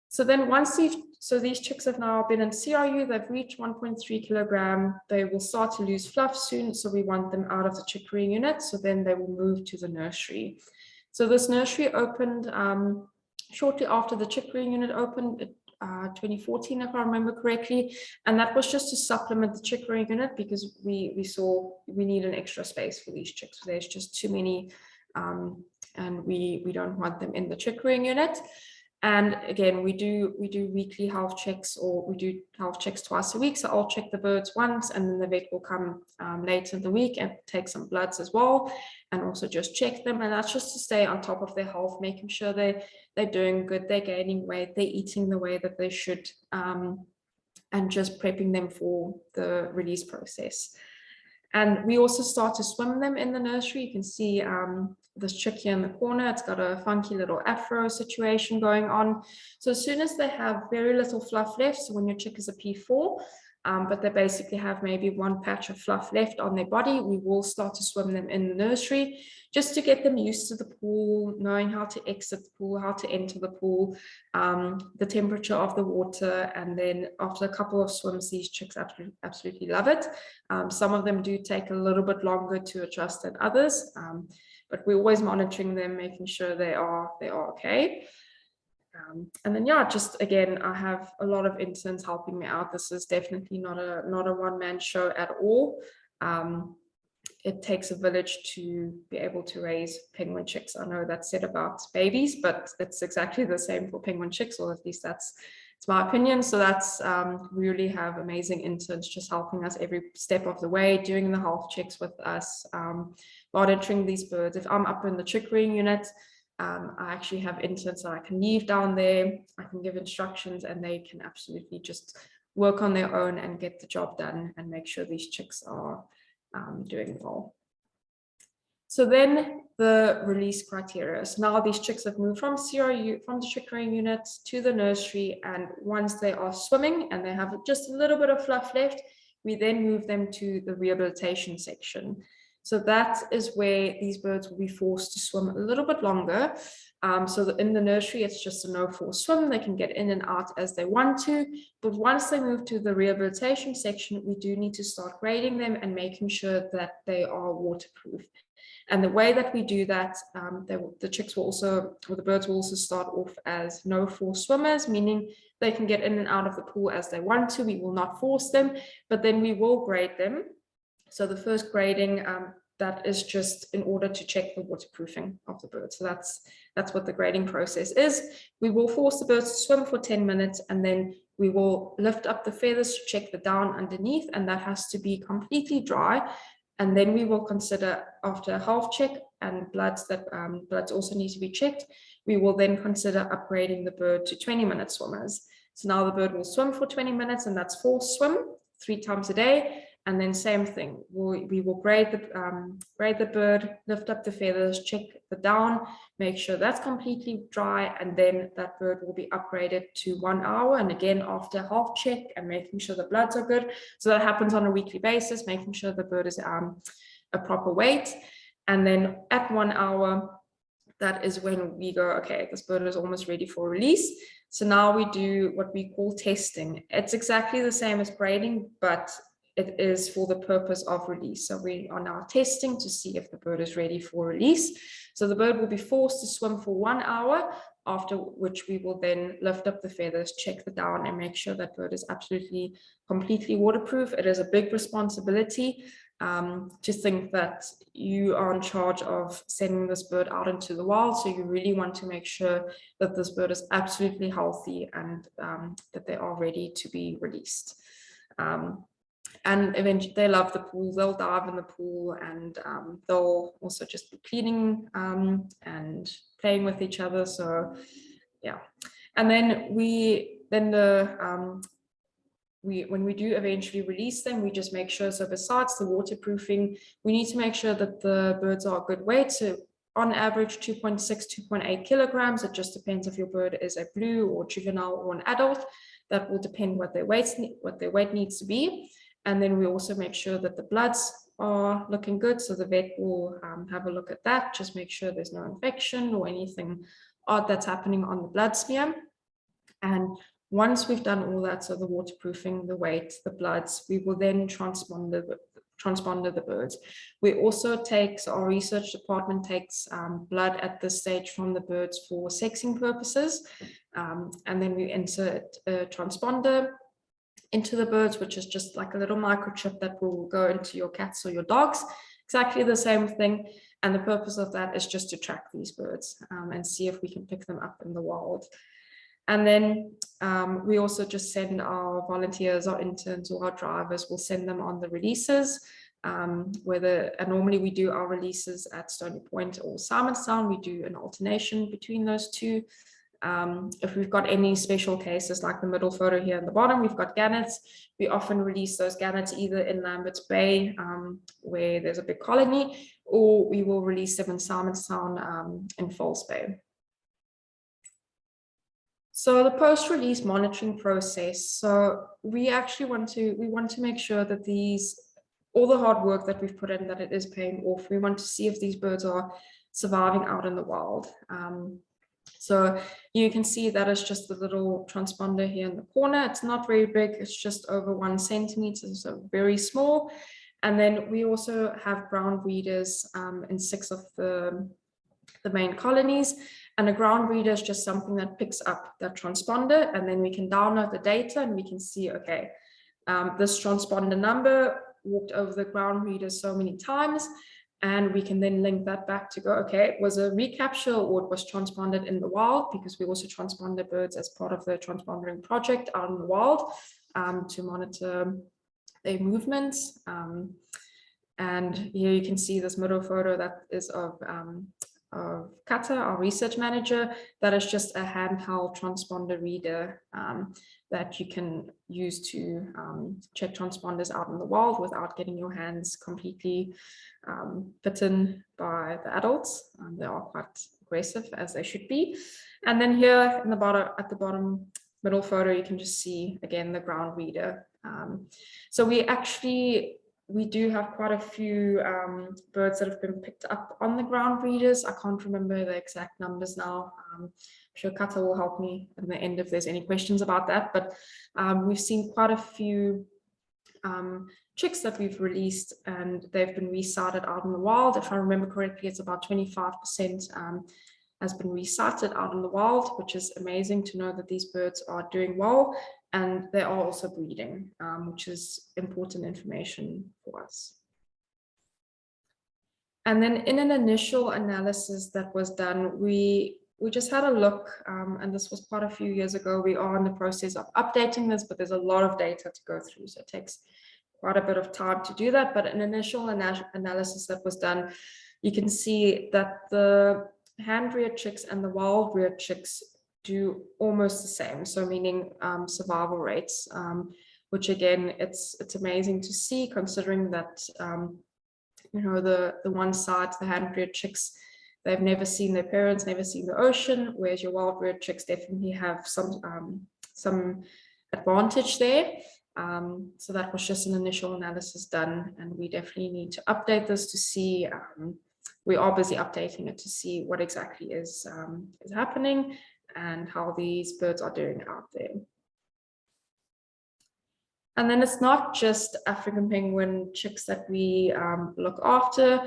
So then once these chicks have now been in CRU, they've reached 1.3 kilogram, they will start to lose fluff soon. So we want them out of the chick rearing unit. So then they will move to the nursery. So this nursery opened shortly after the chick rearing unit opened, 2014, if I remember correctly. And that was just to supplement the chick rearing unit because we saw we need an extra space for these chicks. There's just too many, and we don't want them in the chick rearing unit. And again, we do weekly health checks, or we do health checks twice a week. So I'll check the birds once, and then the vet will come later in the week and take some bloods as well, and also just check them. And that's just to stay on top of their health, making sure they're doing good, they're gaining weight, they're eating the way that they should, and just prepping them for the release process. And we also start to swim them in the nursery. You can see this chick here in the corner, it's got a funky little afro situation going on. So as soon as they have very little fluff left, so when your chick is a P4, but they basically have maybe one patch of fluff left on their body, we will start to swim them in the nursery just to get them used to the pool, knowing how to exit the pool, how to enter the pool, the temperature of the water. And then after a couple of swims, these chicks absolutely love it. Some of them do take a little bit longer to adjust than others, but we're always monitoring them, making sure they are okay. And then yeah, just again, I have a lot of interns helping me out. This is definitely not a one-man show at all. It takes a village to be able to raise penguin chicks. I know that's said about babies, but it's exactly the same for penguin chicks, or at least it's my opinion. So that's we really have amazing interns just helping us every step of the way, doing the health checks with us, monitoring these birds. If I'm up in the chick rearing unit, I actually have interns that I can leave down there. I can give instructions, and they can absolutely just work on their own and get the job done and make sure these chicks are doing well. So then the release criteria. So now these chicks have moved from CRU, from the chick rearing unit to the nursery, and once they are swimming and they have just a little bit of fluff left, we then move them to the rehabilitation section. So that is where these birds will be forced to swim a little bit longer. So that in the nursery, it's just a no-force swim. They can get in and out as they want to. But once they move to the rehabilitation section, we do need to start grading them and making sure that they are waterproof. And the way that we do that, the chicks will also, or the birds will also start off as no-force swimmers, meaning they can get in and out of the pool as they want to. We will not force them, but then we will grade them. So the first grading, that is just in order to check the waterproofing of the bird. So that's what the grading process is. We will force the birds to swim for 10 minutes, and then we will lift up the feathers to check the down underneath, and that has to be completely dry. And then we will consider, after a health check and bloods also need to be checked, we will then consider upgrading the bird to 20-minute swimmers. So now the bird will swim for 20 minutes, and that's forced swim 3 times a day. And then same thing, we will grade the bird, lift up the feathers, check the down, make sure that's completely dry, and then that bird will be upgraded to 1 hour. And again, after health check and making sure the bloods are good. So that happens on a weekly basis, making sure the bird is a proper weight. And then at 1 hour, that is when we go, okay, this bird is almost ready for release. So now we do what we call testing. It's exactly the same as grading, but it is for the purpose of release. So we are now testing to see if the bird is ready for release. So the bird will be forced to swim for 1 hour, after which we will then lift up the feathers, check the down, and make sure that bird is absolutely, completely waterproof. It is a big responsibility to think that you are in charge of sending this bird out into the wild. So you really want to make sure that this bird is absolutely healthy and that they are ready to be released. And eventually they love the pool, they'll dive in the pool, and they'll also just be cleaning and playing with each other. So yeah, and then when we do eventually release them, we just make sure, so besides the waterproofing, we need to make sure that the birds are a good weight. So on average 2.6, 2.8 kilograms. It just depends if your bird is a blue or juvenile or an adult. That will depend what their weight needs to be. And then we also make sure that the bloods are looking good. So the vet will have a look at that, just make sure there's no infection or anything odd that's happening on the blood smear. And once we've done all that, so the waterproofing, the weight, the bloods, we will then transponder the birds. We also take, so our research department takes blood at this stage from the birds for sexing purposes. And then we insert a transponder into the birds, which is just like a little microchip that will go into your cats or your dogs. Exactly the same thing. And the purpose of that is just to track these birds and see if we can pick them up in the wild. And then we also just send our volunteers, our interns, or our drivers, we'll send them on the releases. And normally we do our releases at Stony Point or Simonstown. We do an alternation between those two. If we've got any special cases, like the middle photo here at the bottom, we've got gannets. We often release those gannets either in Lambert's Bay, where there's a big colony, or we will release them in Simonstown in False Bay. So the post-release monitoring process. So we actually want to make sure that all the hard work that we've put in, that it is paying off. We want to see if these birds are surviving out in the wild. So you can see that is just the little transponder here in the corner. It's not very big, it's just over 1 centimeter, so very small. And then we also have ground readers in 6 of the main colonies. And a ground reader is just something that picks up that transponder, and then we can download the data and we can see, okay, this transponder number walked over the ground reader so many times. And we can then link that back to go, okay, it was a recapture or it was transponded in the wild, because we also transponder birds as part of the transpondering project out in the wild to monitor their movements. And here you can see this middle photo that is of Kata, our research manager. That is just a handheld transponder reader that you can use to check transponders out in the wild without getting your hands completely bitten by the adults. They are quite aggressive, as they should be. And then here in the bottom, at the bottom middle photo, you can just see again the ground reader. So we do have quite a few birds that have been picked up on the ground readers. I can't remember the exact numbers now. I'm sure Kata will help me at the end if there's any questions about that. But we've seen quite a few chicks that we've released, and they've been resighted out in the wild. If I remember correctly, it's about 25% has been resighted out in the wild, which is amazing to know that these birds are doing well, and they are also breeding, which is important information for us. And then in an initial analysis that was done, we just had a look, and this was quite a few years ago. We are in the process of updating this, but there's a lot of data to go through, so it takes quite a bit of time to do that. But an initial analysis that was done, you can see that the hand-reared chicks and the wild-reared chicks do almost the same, so meaning survival rates, which again, it's amazing to see, considering that you know, the one side, the hand-reared chicks, they've never seen their parents, never seen the ocean, whereas your wild-reared chicks definitely have some advantage there. So that was just an initial analysis done, and we definitely need to update this to see. We are busy updating it to see what exactly is happening and how these birds are doing out there. And then it's not just African penguin chicks that we look after.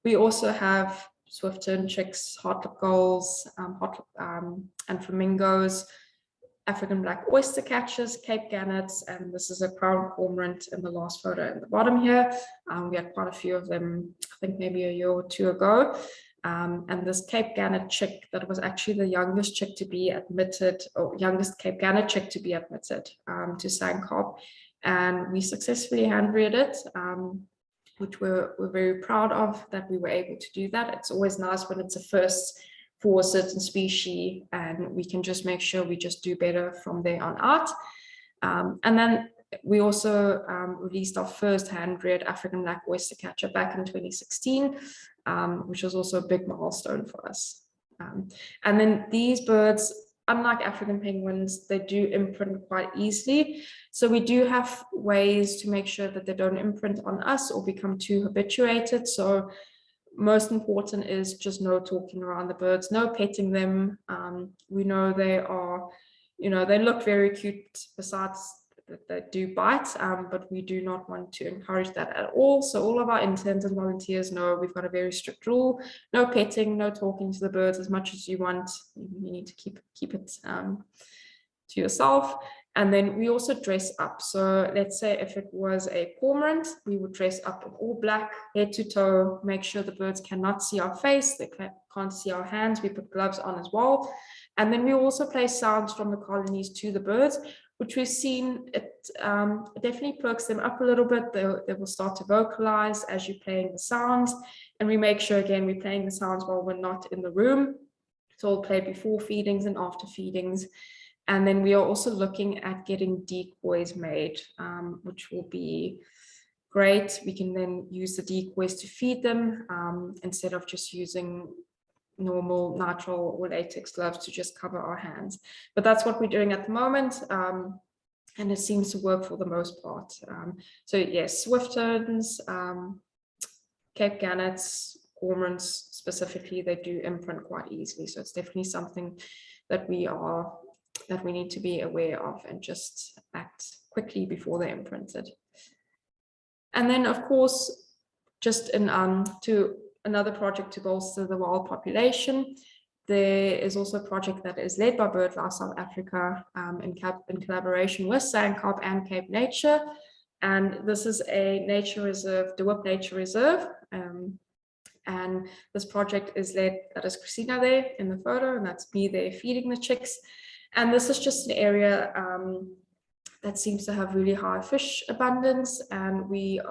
We also have swift-turned chicks, hot-lip gulls, and flamingos, African black oyster catchers, Cape gannets, and this is a crown cormorant in the last photo at the bottom here. We had quite a few of them, I think maybe a year or two ago. And this Cape gannet chick, that was actually the youngest chick to be admitted, or youngest Cape gannet chick to be admitted to SANCCOB. And we successfully hand-reared it, which we're very proud of, that we were able to do that. It's always nice when it's a first for a certain species, and we can just make sure we just do better from there on out. And then we also released our first hand-reared African black oyster catcher back in 2016, which was also a big milestone for us. And then these birds, unlike African penguins, they do imprint quite easily. So we do have ways to make sure that they don't imprint on us or become too habituated. So most important is just no talking around the birds, no petting them. We know they are, you know, they look very cute, besides that they do bite, but we do not want to encourage that at all. So all of our interns and volunteers know we've got a very strict rule: no petting, no talking to the birds. As much as you want, you need to keep it to yourself. And then we also dress up. So let's say if it was a cormorant, we would dress up in all black, head to toe, make sure the birds cannot see our face, they can't see our hands. We put gloves on as well. And then we also play sounds from the colonies to the birds, which we've seen it definitely perks them up a little bit. They will start to vocalize as you're playing the sounds. And we make sure, again, we're playing the sounds while we're not in the room. So we'll play before feedings and after feedings. And then we are also looking at getting decoys made, which will be great. We can then use the decoys to feed them instead of just using normal nitrile or latex gloves to just cover our hands. But that's what we're doing at the moment. And it seems to work for the most part. So yes, swift-turns, Cape gannets, cormorants specifically, they do imprint quite easily. So it's definitely something that we need to be aware of and just act quickly before they're imprinted. And then, of course, just in to another project to bolster the wild population, there is also a project that is led by BirdLife South Africa in collaboration with SANCCOB and Cape Nature. And this is a nature reserve, De Hoop Nature Reserve. And this project is led, that is Christina there in the photo, and that's me there feeding the chicks. And this is just an area that seems to have really high fish abundance, and we're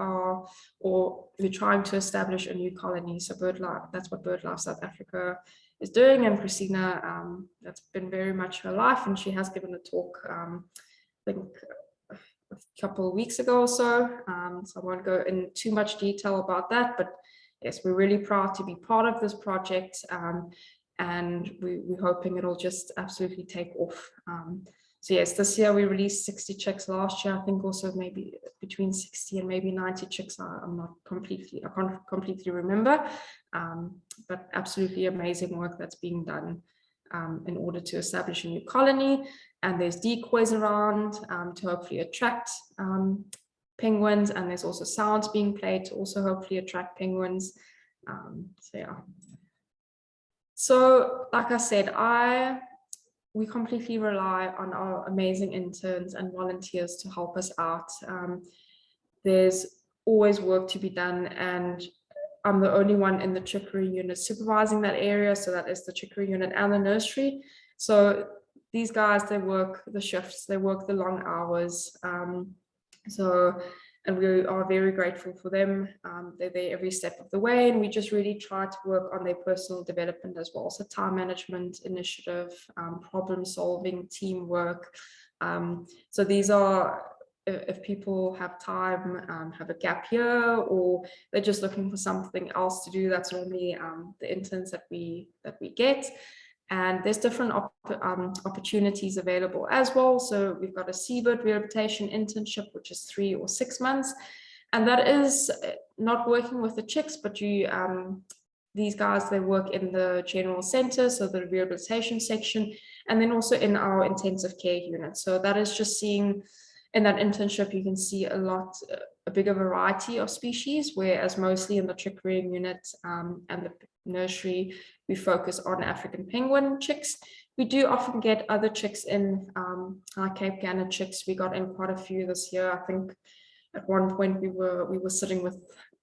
trying to establish a new colony. So BirdLife, that's what BirdLife South Africa is doing. And Christina, that's been very much her life, and she has given a talk, I think a couple of weeks ago or so. So I won't go in too much detail about that, but yes, we're really proud to be part of this project. And we're hoping it'll just absolutely take off. So yes, this year we released 60 chicks. Last year, I think also maybe between 60 and maybe 90 chicks. I can't completely remember, but absolutely amazing work that's being done in order to establish a new colony. And there's decoys around to hopefully attract penguins, and there's also sounds being played to also hopefully attract penguins. So yeah. So like I said, we completely rely on our amazing interns and volunteers to help us out. There's always work to be done, and I'm the only one in the chicory unit supervising that area. So that is the chicory unit and the nursery. So these guys, they work the shifts, they work the long hours. And we are very grateful for them. They're there every step of the way, and we just really try to work on their personal development as well. So time management, initiative, problem solving, teamwork. So these are, if people have time, have a gap year, or they're just looking for something else to do, that's normally the interns that we get. And there's different opportunities available as well. So we've got a seabird rehabilitation internship, which is 3 or 6 months. And that is not working with the chicks, but these guys, they work in the general center, so the rehabilitation section, and then also in our intensive care unit. So that is just seeing, in that internship, you can see a bigger variety of species, whereas mostly in the chicory unit and the nursery, we focus on African penguin chicks. We do often get other chicks in, like Cape Gannet chicks. We got in quite a few this year. I think at one point we were sitting with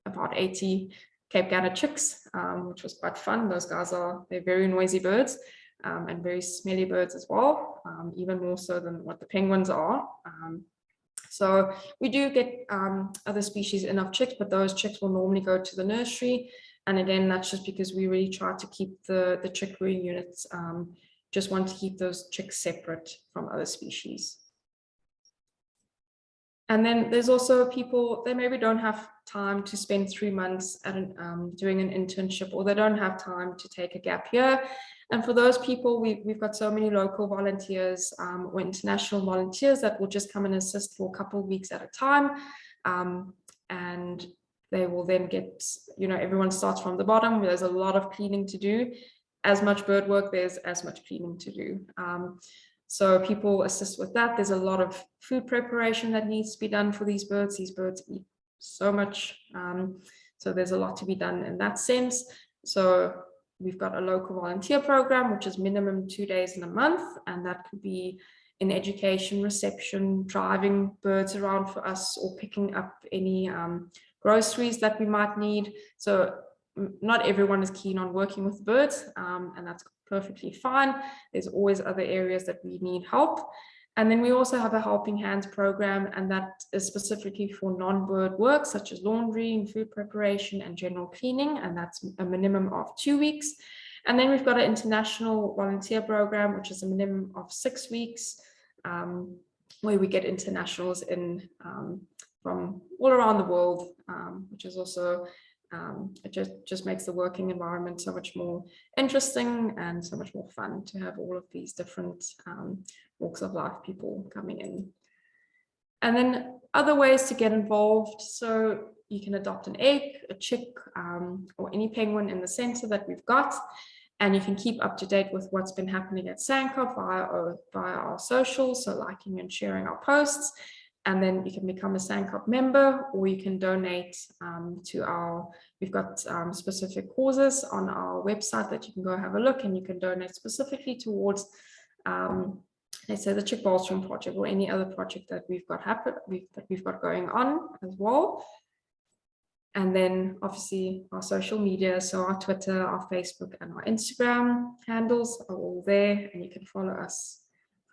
about 80 Cape Gannet chicks, which was quite fun. Those guys they're very noisy birds and very smelly birds as well, even more so than what the penguins are. So we do get other species in of chicks, but those chicks will normally go to the nursery. And again, that's just because we really try to keep the chicory units, just want to keep those chicks separate from other species. And then there's also people, they maybe don't have time to spend 3 months at doing an internship, or they don't have time to take a gap year. And for those people, we've got so many local volunteers or international volunteers that will just come and assist for a couple of weeks at a time. And they will then get, everyone starts from the bottom. There's a lot of cleaning to do. As much bird work, there's as much cleaning to do. So people assist with that. There's a lot of food preparation that needs to be done for these birds. These birds eat so much. So there's a lot to be done in that sense. So we've got a local volunteer program, which is minimum 2 days in a month. And that could be in education, reception, driving birds around for us, or picking up any groceries that we might need. So not everyone is keen on working with birds, and that's perfectly fine. There's always other areas that we need help. And then we also have a helping hands program, and that is specifically for non-bird work, such as laundry and food preparation and general cleaning, and that's a minimum of 2 weeks. And then we've got an international volunteer program, which is a minimum of 6 weeks, where we get internationals in from all around the world, which is also, it just makes the working environment so much more interesting and so much more fun to have all of these different walks of life people coming in. And then other ways to get involved. So you can adopt an egg, a chick, or any penguin in the center that we've got. And you can keep up to date with what's been happening at SANCCOB via our socials, so liking and sharing our posts. And then you can become a SANCCOB member, or you can donate to we've got specific causes on our website that you can go have a look, and you can donate specifically towards, let's say, the Chick Bolstering Project, or any other project that we've got going on as well. And then obviously our social media, so our Twitter, our Facebook, and our Instagram handles are all there, and you can follow us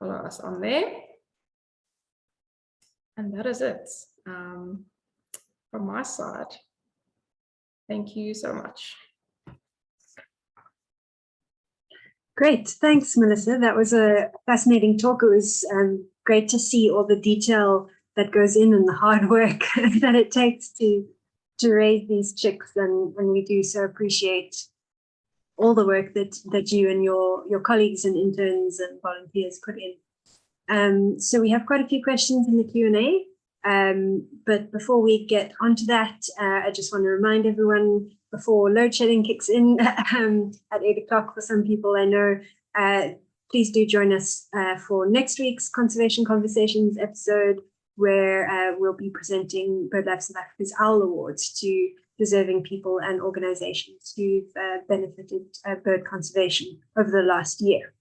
on there. And that is it from my side. Thank you so much. Great, thanks, Melissa. That was a fascinating talk. It was great to see all the detail that goes in and the hard work that it takes to raise these chicks, and we do so appreciate all the work that you and your colleagues and interns and volunteers put in. So we have quite a few questions in the Q&A, but before we get onto that, I just want to remind everyone, before load shedding kicks in at 8 o'clock for some people I know, please do join us for next week's Conservation Conversations episode, where we'll be presenting BirdLife South Africa's OWL Awards to deserving people and organizations who've benefited bird conservation over the last year.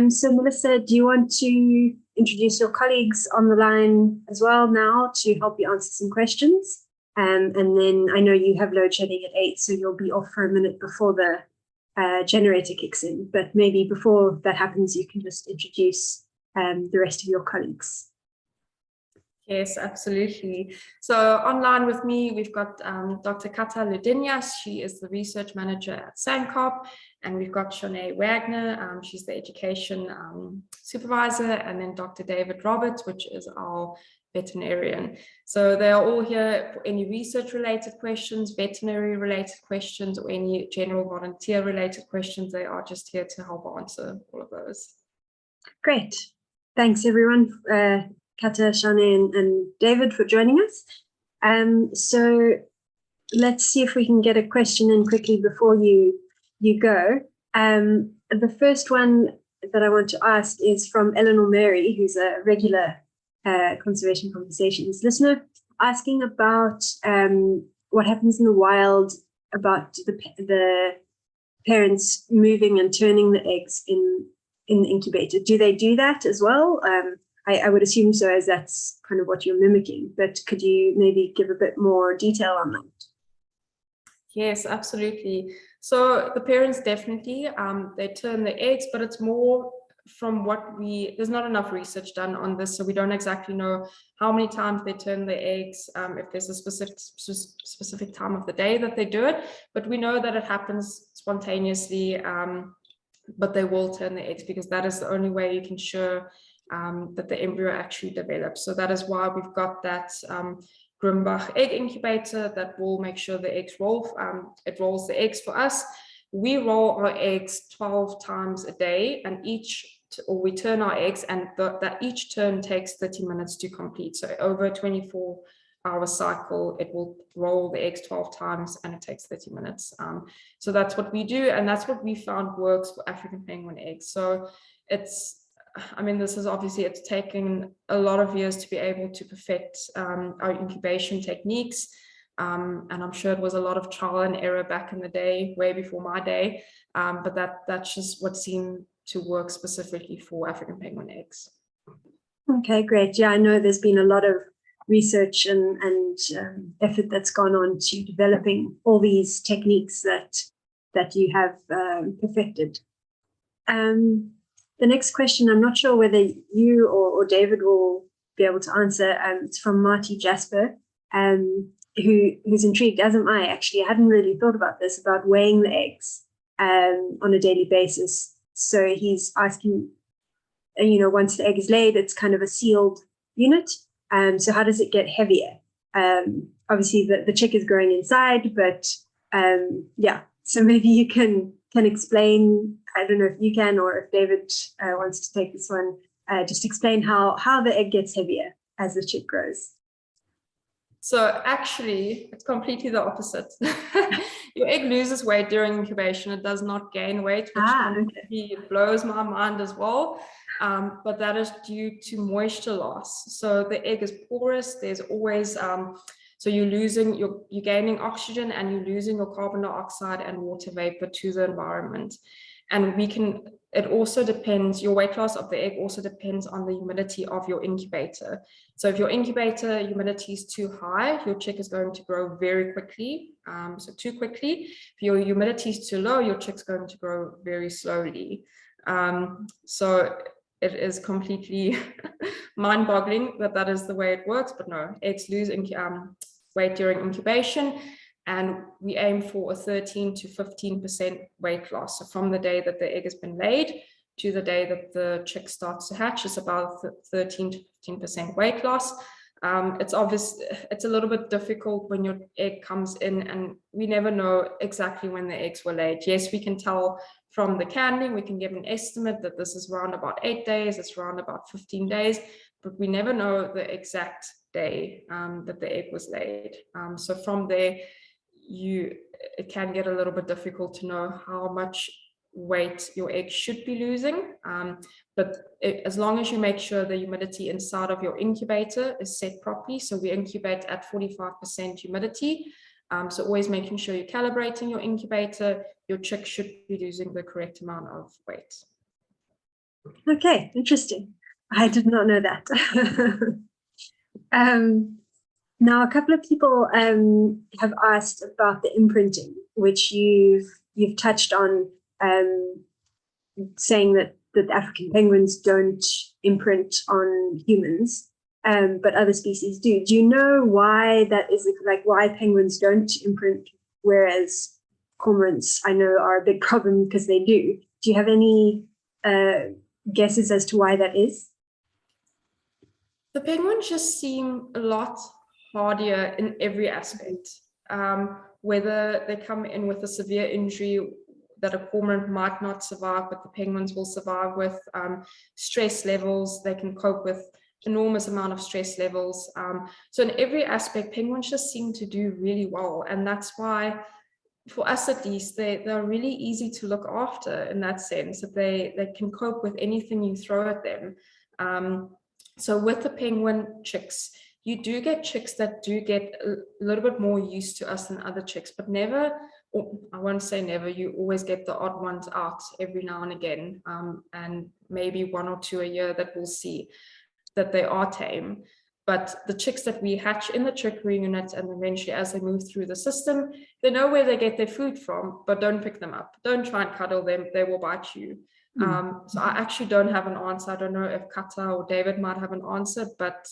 So Melissa, do you want to introduce your colleagues on the line as well now to help you answer some questions? And then I know you have load shedding at 8, so you'll be off for a minute before the generator kicks in. But maybe before that happens, you can just introduce the rest of your colleagues. Yes, absolutely. So online with me, we've got Dr. Kata Ludinias. She is the research manager at SANCCOB. And we've got Shanae Wagner. She's the education supervisor. And then Dr. David Roberts, which is our veterinarian. So they are all here for any research related questions, veterinary related questions, or any general volunteer related questions. They are just here to help answer all of those. Great. Thanks, everyone. Kata, Shanae, and David for joining us. So let's see if we can get a question in quickly before you go. The first one that I want to ask is from Eleanor Mary, who's a regular Conservation Conversations listener, asking about what happens in the wild about the parents moving and turning the eggs in the incubator. Do they do that as well? I would assume so, as that's kind of what you're mimicking, but could you maybe give a bit more detail on that? Yes, absolutely. So the parents definitely, they turn the eggs, but it's more from what there's not enough research done on this, so we don't exactly know how many times they turn the eggs, if there's a specific time of the day that they do it, but we know that it happens spontaneously, but they will turn the eggs because that is the only way you can ensure that the embryo actually develops. So that is why we've got that Grimbach egg incubator that will make sure the eggs roll. It rolls the eggs for us. We roll our eggs 12 times a day, and we turn our eggs, and that each turn takes 30 minutes to complete. So over a 24-hour cycle, it will roll the eggs 12 times, and it takes 30 minutes. So that's what we do, and that's what we found works for African penguin eggs. So this is obviously, it's taken a lot of years to be able to perfect our incubation techniques. And I'm sure it was a lot of trial and error back in the day, way before my day. But that's just what seemed to work specifically for African penguin eggs. Okay, great. Yeah, I know there's been a lot of research and effort that's gone on to developing all these techniques that you have perfected. The next question, I'm not sure whether you or David will be able to answer. It's from Marty Jasper, who's intrigued, as am I, actually. I hadn't really thought about this, about weighing the eggs on a daily basis. So he's asking, once the egg is laid, it's kind of a sealed unit. So how does it get heavier? Obviously, the chick is growing inside, but so maybe you can explain. I don't know if you can, or if David wants to take this one, just explain how the egg gets heavier as the chick grows. So actually, it's completely the opposite. Your egg loses weight during incubation. It does not gain weight, which blows my mind as well. But that is due to moisture loss. So the egg is porous. There's always so you're gaining oxygen, and you're losing your carbon dioxide and water vapor to the environment. And it also depends, your weight loss of the egg also depends on the humidity of your incubator. So if your incubator humidity is too high, your chick is going to grow very quickly, so too quickly. If your humidity is too low, your chick's going to grow very slowly. So it is completely mind-boggling that is the way it works, but no, eggs lose weight during incubation, and we aim for a 13 to 15% weight loss. So from the day that the egg has been laid to the day that the chick starts to hatch is about 13 to 15% weight loss. It's obvious, it's a little bit difficult when your egg comes in, and we never know exactly when the eggs were laid. Yes, we can tell from the canning, we can give an estimate that this is around about 8 days, it's around about 15 days, but we never know the exact day that the egg was laid. So from there, it can get a little bit difficult to know how much weight your egg should be losing, but as long as you make sure the humidity inside of your incubator is set properly, so we incubate at 45% humidity, so always making sure you're calibrating your incubator, your chick should be losing the correct amount of weight. Okay, interesting. I did not know that. Now, a couple of people have asked about the imprinting, which you've touched on, saying that African penguins don't imprint on humans, but other species do. Do you know why that is? Like, why penguins don't imprint, whereas cormorants, I know, are a big problem because they do. Do you have any guesses as to why that is? The penguins just seem a lot hardier in every aspect. Whether they come in with a severe injury that a cormorant might not survive, but the penguins will survive with, stress levels, they can cope with enormous amount of stress levels. So in every aspect, penguins just seem to do really well. And that's why, for us at least, they're really easy to look after in that sense, that they can cope with anything you throw at them. So with the penguin chicks, you do get chicks that do get a little bit more used to us than other chicks, but never, or I won't say never, you always get the odd ones out every now and again, and maybe 1 or 2 a year that we'll see that they are tame. But the chicks that we hatch in the chickery unit, and eventually as they move through the system, they know where they get their food from, but don't pick them up. Don't try and cuddle them, they will bite you. So I actually don't have an answer. I don't know if Kata or David might have an answer, but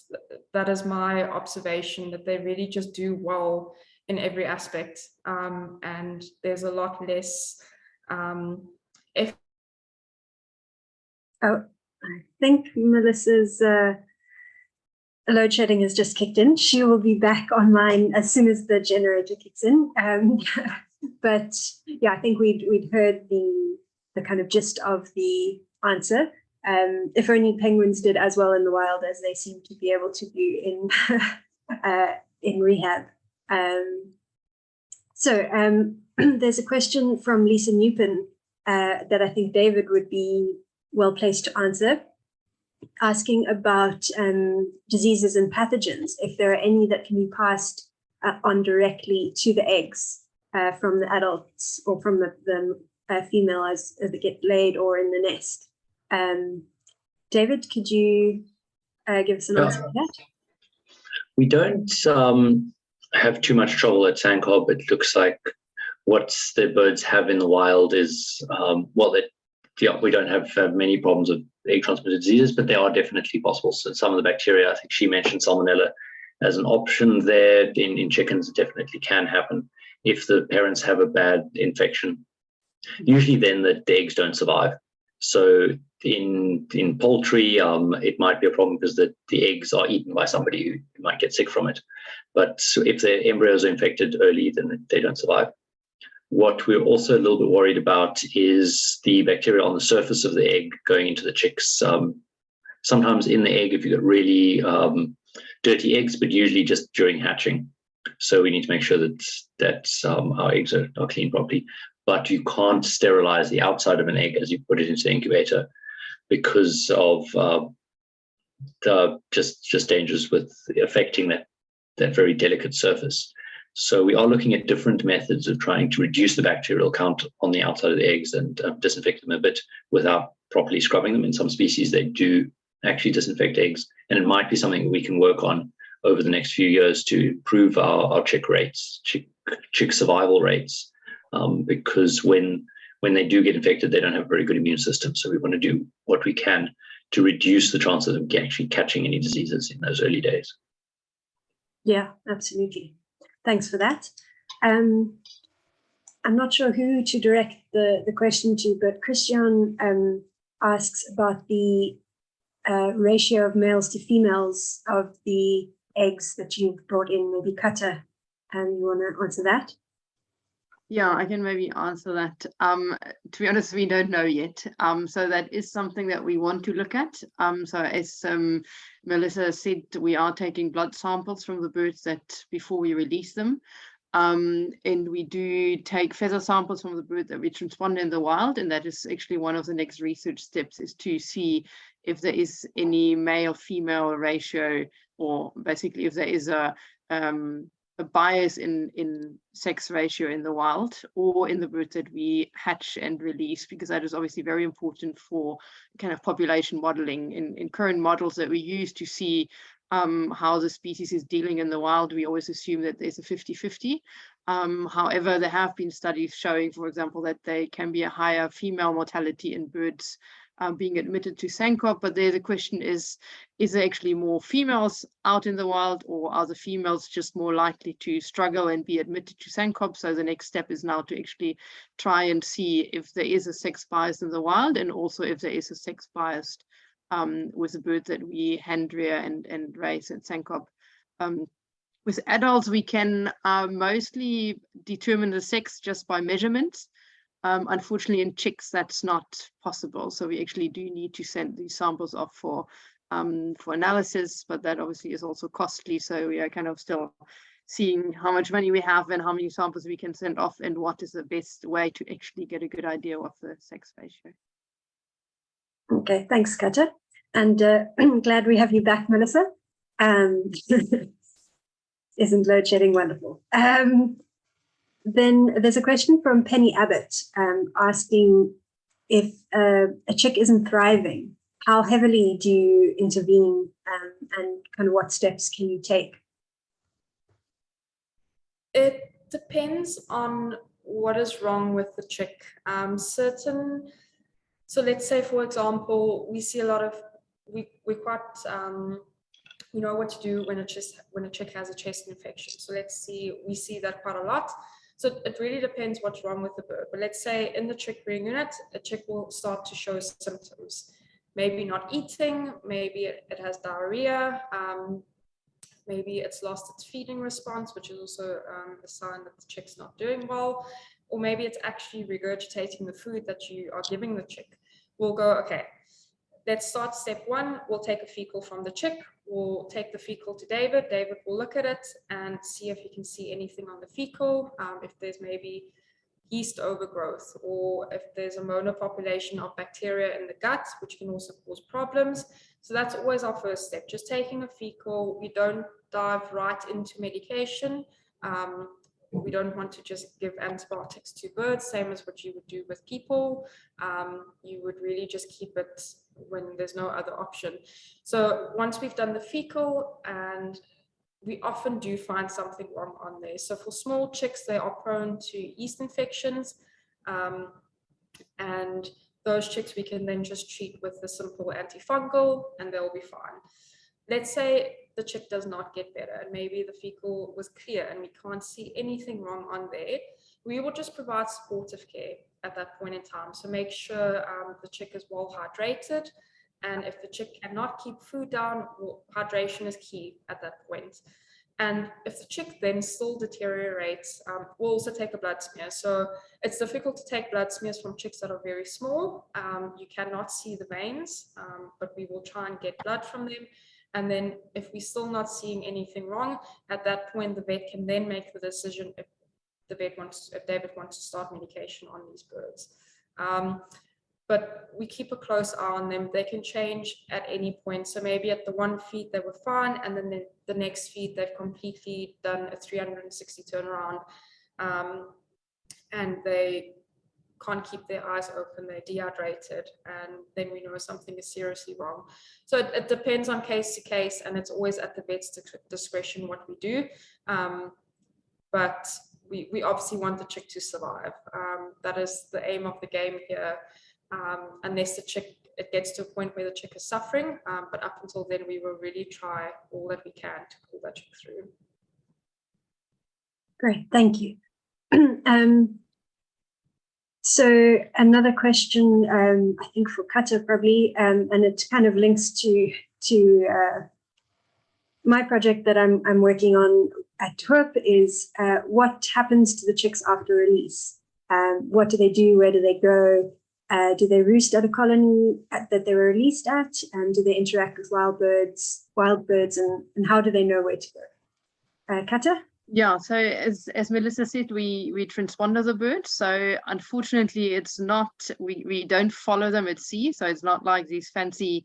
that is my observation, that they really just do well in every aspect. And there's a lot less if Oh, I think Melissa's load shedding has just kicked in. She will be back online as soon as the generator kicks in. But yeah, I think we'd heard the kind of gist of the answer. If only penguins did as well in the wild as they seem to be able to do in rehab. So there's a question from Lisa Newpin that I think David would be well placed to answer, asking about diseases and pathogens, if there are any that can be passed on directly to the eggs from the adults or from the female as they get laid or in the nest. David, could you give us an answer to that? We don't have too much trouble at SANCCOB. It looks like what the birds have in the wild is, we don't have many problems with egg-transmitted diseases, but they are definitely possible. So some of the bacteria, I think she mentioned salmonella as an option there. In chickens, it definitely can happen if the parents have a bad infection. Usually then the eggs don't survive. So in poultry, it might be a problem because the eggs are eaten by somebody who might get sick from it. But if the embryos are infected early, then they don't survive. What we're also a little bit worried about is the bacteria on the surface of the egg going into the chicks. Sometimes in the egg, if you get really dirty eggs, but usually just during hatching. So we need to make sure that our eggs are cleaned properly. But you can't sterilize the outside of an egg as you put it into the incubator because of the just dangers with affecting that very delicate surface. So we are looking at different methods of trying to reduce the bacterial count on the outside of the eggs and disinfect them a bit without properly scrubbing them. In some species, they do actually disinfect eggs, and it might be something we can work on over the next few years to improve our chick rates, chick survival rates, because when they do get infected, they don't have a very good immune system. So we want to do what we can to reduce the chances of actually catching any diseases in those early days. Yeah, absolutely. Thanks for that. I'm not sure who to direct the question to, but Christian asks about the ratio of males to females of the eggs that you've brought in. Maybe Kata, you want to answer that? Yeah, I can maybe answer that. To be honest, we don't know yet. So that is something that we want to look at. So as Melissa said, we are taking blood samples from the birds that before we release them. And we do take feather samples from the bird that we transpond in the wild. And that is actually one of the next research steps, is to see if there is any male-female ratio, or basically if there is a bias in sex ratio in the wild or in the birds that we hatch and release, because that is obviously very important for kind of population modeling in current models that we use to see how the species is dealing in the wild, we always assume that there's a 50-50. However, there have been studies showing, for example, that there can be a higher female mortality in birds being admitted to SANCCOB, but there the question is there actually more females out in the wild, or are the females just more likely to struggle and be admitted to SANCCOB? So the next step is now to actually try and see if there is a sex bias in the wild, and also if there is a sex bias with the birds that we hand rear and raise at SANCCOB. With adults, we can mostly determine the sex just by measurements. Unfortunately, in chicks, that's not possible. So we actually do need to send these samples off for analysis, but that obviously is also costly. So we are kind of still seeing how much money we have and how many samples we can send off and what is the best way to actually get a good idea of the sex ratio. Okay, thanks, Kata. And I'm glad we have you back, Melissa. Isn't load shedding wonderful? Then there's a question from Penny Abbott asking if a chick isn't thriving, how heavily do you intervene and kind of what steps can you take? It depends on what is wrong with the chick. So let's say, for example, we see a lot of, we quite, we know what to do when a chick has a chest infection. So we see that quite a lot. So it really depends what's wrong with the bird. But let's say in the chick rearing unit, a chick will start to show symptoms. Maybe not eating, maybe it has diarrhea, maybe it's lost its feeding response, which is also a sign that the chick's not doing well, or maybe it's actually regurgitating the food that you are giving the chick. We'll go, okay, let's start step one. We'll take a fecal from the chick. We'll take the fecal to David. David will look at it and see if he can see anything on the fecal, if there's maybe yeast overgrowth, or if there's a monopopulation of bacteria in the gut, which can also cause problems. So that's always our first step, just taking a fecal. We don't dive right into medication. We don't want to just give antibiotics to birds, same as what you would do with people. You would really just keep it when there's no other option. So once we've done the fecal, and we often do find something wrong on there. So for small chicks, they are prone to yeast infections. And those chicks we can then just treat with a simple antifungal and they'll be fine. Let's say the chick does not get better and maybe the fecal was clear and we can't see anything wrong on there. We will just provide supportive care at that point in time. So make sure the chick is well hydrated. And if the chick cannot keep food down, well, hydration is key at that point. And if the chick then still deteriorates, we'll also take a blood smear. So it's difficult to take blood smears from chicks that are very small. You cannot see the veins, but we will try and get blood from them. And then if we're still not seeing anything wrong, at that point, the vet can then make the decision if David wants to start medication on these birds. But we keep a close eye on them. They can change at any point. So maybe at the one feed they were fine, and then the next feed they've completely done a 360 turnaround, and they can't keep their eyes open, they're dehydrated, and then we know something is seriously wrong. So it depends on case to case, and it's always at the vet's discretion what we do. But we obviously want the chick to survive. That is the aim of the game here. Unless it gets to a point where the chick is suffering, but up until then we will really try all that we can to pull that chick through. Great, thank you. So another question, I think for Kata probably, and it kind of links to my project that I'm working on at Hope is what happens to the chicks after release? What do they do? Where do they go? Do they roost at a colony that they were released at? And do they interact with wild birds, and how do they know where to go? Kata? Yeah, so as Melissa said, we transponder the bird. So unfortunately, it's not, we don't follow them at sea. So it's not like these fancy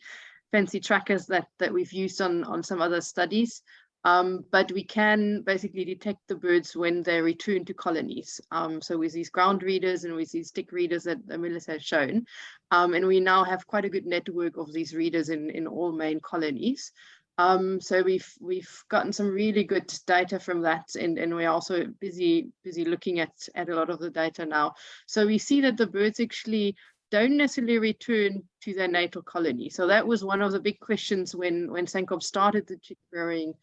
trackers that we've used on some other studies. But we can basically detect the birds when they return to colonies. So with these ground readers and with these stick readers that Melissa has shown. And we now have quite a good network of these readers in all main colonies. So we've gotten some really good data from that, and we're also busy looking at a lot of the data now. So we see that the birds actually don't necessarily return to their natal colony. So that was one of the big questions when SANCCOB started the chick rearing.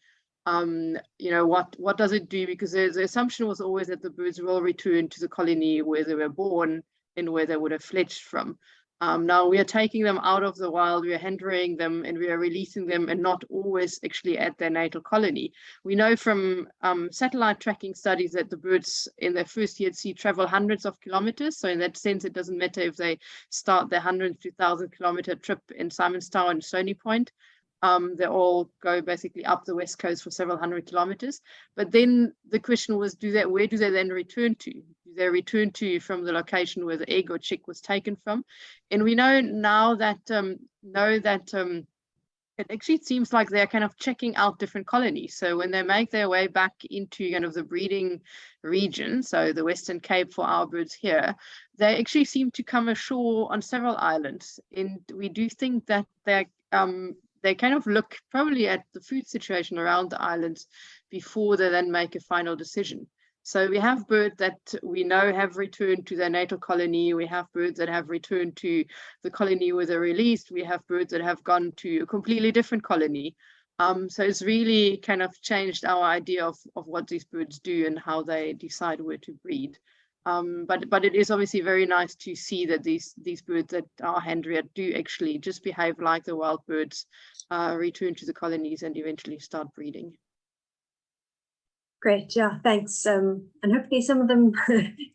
You know, what does it do? Because the assumption was always that the birds will return to the colony where they were born and where they would have fledged from. Now we are taking them out of the wild, we are hand rearing them, and we are releasing them, and not always actually at their natal colony. We know from satellite tracking studies that the birds in their first year at sea travel hundreds of kilometers. So in that sense, it doesn't matter if they start their 100 to 1,000 kilometer trip in Simonstown and Stony Point. They all go basically up the west coast for several hundred kilometers. But then the question was, where do they then return to? Do they return to from the location where the egg or chick was taken from? And we know now that it actually seems like they're kind of checking out different colonies. So when they make their way back into kind of the breeding region, so the Western Cape for our birds here, they actually seem to come ashore on several islands. And we do think that they kind of look probably at the food situation around the islands before they then make a final decision. So we have birds that we know have returned to their natal colony. We have birds that have returned to the colony where they're released. We have birds that have gone to a completely different colony. So it's really kind of changed our idea of what these birds do and how they decide where to breed. But it is obviously very nice to see that these birds that are hand reared do actually just behave like the wild birds, return to the colonies and eventually start breeding. Great, yeah, thanks. And hopefully some of them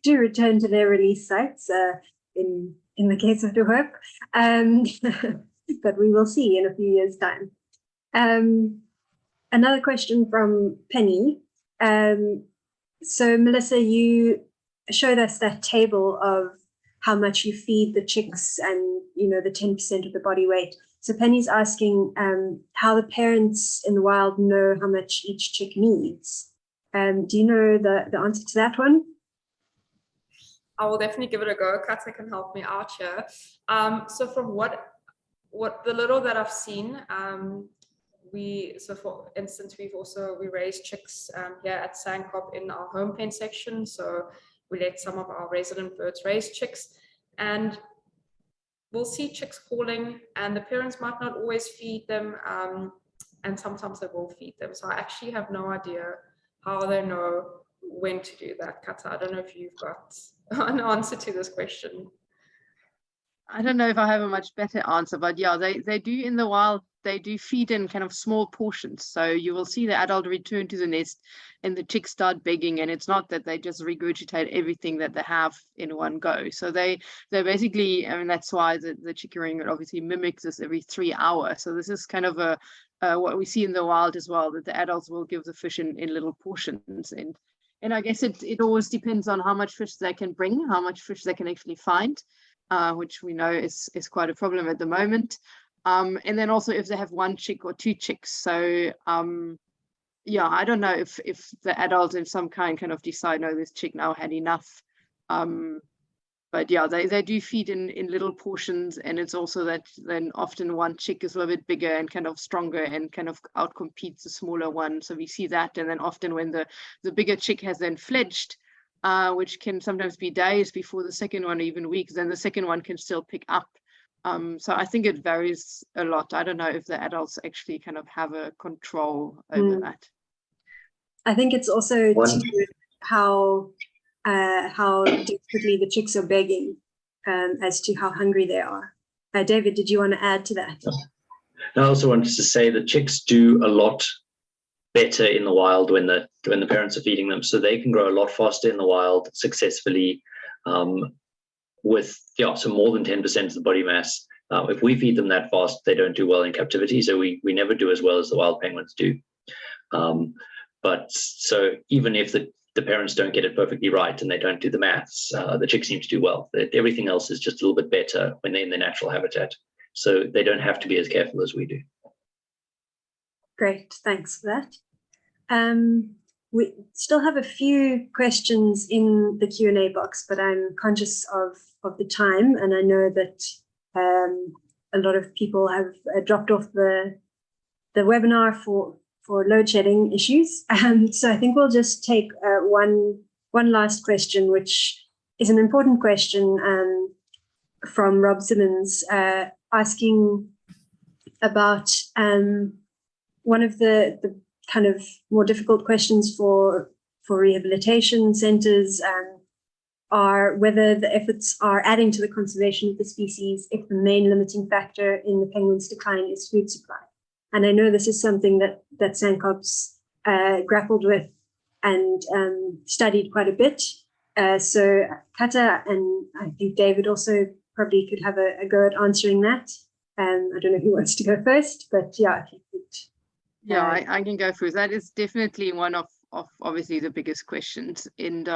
do return to their release sites in the case of the hope. But we will see in a few years' time. Another question from Penny. So Melissa, you showed us that table of how much you feed the chicks and, you know, the 10% of the body weight. So Penny's asking how the parents in the wild know how much each chick needs. Do you know the answer to that one? I will definitely give it a go. Katja can help me out here. So from what the little that I've seen, so for instance, we raise chicks here at SANCCOB in our home pen section. So we let some of our resident birds raise chicks, and we'll see chicks calling, and the parents might not always feed them, and sometimes they will feed them. So I actually have no idea how they know when to do that. Katja, I don't know if you've got an answer to this question. I don't know if I have a much better answer, but yeah, they do in the wild, they do feed in kind of small portions. So you will see the adult return to the nest and the chicks start begging, and it's not that they just regurgitate everything that they have in one go. So they basically, I mean, that's why the chicken ring obviously mimics this every 3 hours. So this is kind of what we see in the wild as well, that the adults will give the fish in little portions. And I guess it always depends on how much fish they can bring, how much fish they can actually find, which we know is quite a problem at the moment. And then also if they have 1 chick or 2 chicks. So yeah, I don't know if the adults in some kind of decide, no, this chick now had enough. But yeah, they do feed in little portions, and it's also that then often 1 chick is a little bit bigger and kind of stronger and kind of outcompetes the smaller one. So we see that, and then often when the bigger chick has then fledged, which can sometimes be days before the second one, even weeks, then the second one can still pick up. So I think it varies a lot. I don't know if the adults actually kind of have a control over that. I think it's also to do with how desperately the chicks are begging as to how hungry they are. David, did you want to add to that? I also wanted to say that chicks do a lot better in the wild when the parents are feeding them, so they can grow a lot faster in the wild successfully with so more than 10% of the body mass. If we feed them that fast, they don't do well in captivity, so we never do as well as the wild penguins do. But so even if the parents don't get it perfectly right and they don't do the maths, the chicks seem to do well. Everything else is just a little bit better when they're in their natural habitat, so they don't have to be as careful as we do. Great, thanks for that. We still have a few questions in the Q&A box, but I'm conscious of the time, and I know that a lot of people have dropped off the webinar for load shedding issues. So I think we'll just take one last question, which is an important question from Rob Simmons, asking about one of the kind of more difficult questions for rehabilitation centres are whether the efforts are adding to the conservation of the species if the main limiting factor in the penguin's decline is food supply. And I know this is something that SANCCOB's grappled with and studied quite a bit. So Kata and I think David also probably could have a go at answering that. I don't know who wants to go first, but yeah, if you could. Yeah, I can go first. That is definitely one of obviously the biggest questions, and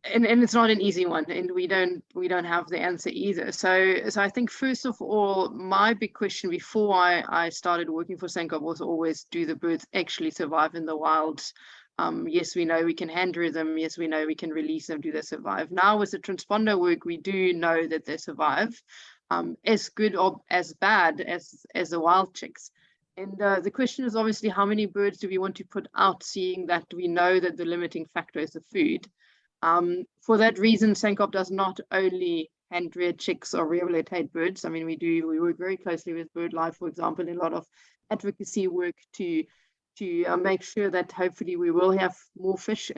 it's not an easy one, and we don't have the answer either. So I think first of all, my big question before I started working for SANCCOB was always, do the birds actually survive in the wild? Yes, we know we can hand rear them. Yes, we know we can release them. Do they survive? Now with the transponder work, we do know that they survive, as good or as bad as the wild chicks. And the question is obviously, how many birds do we want to put out, seeing that we know that the limiting factor is the food? For that reason, SANCCOB does not only hand rear chicks or rehabilitate birds. I mean, we work very closely with BirdLife, for example, in a lot of advocacy work to make sure that hopefully we will have more fish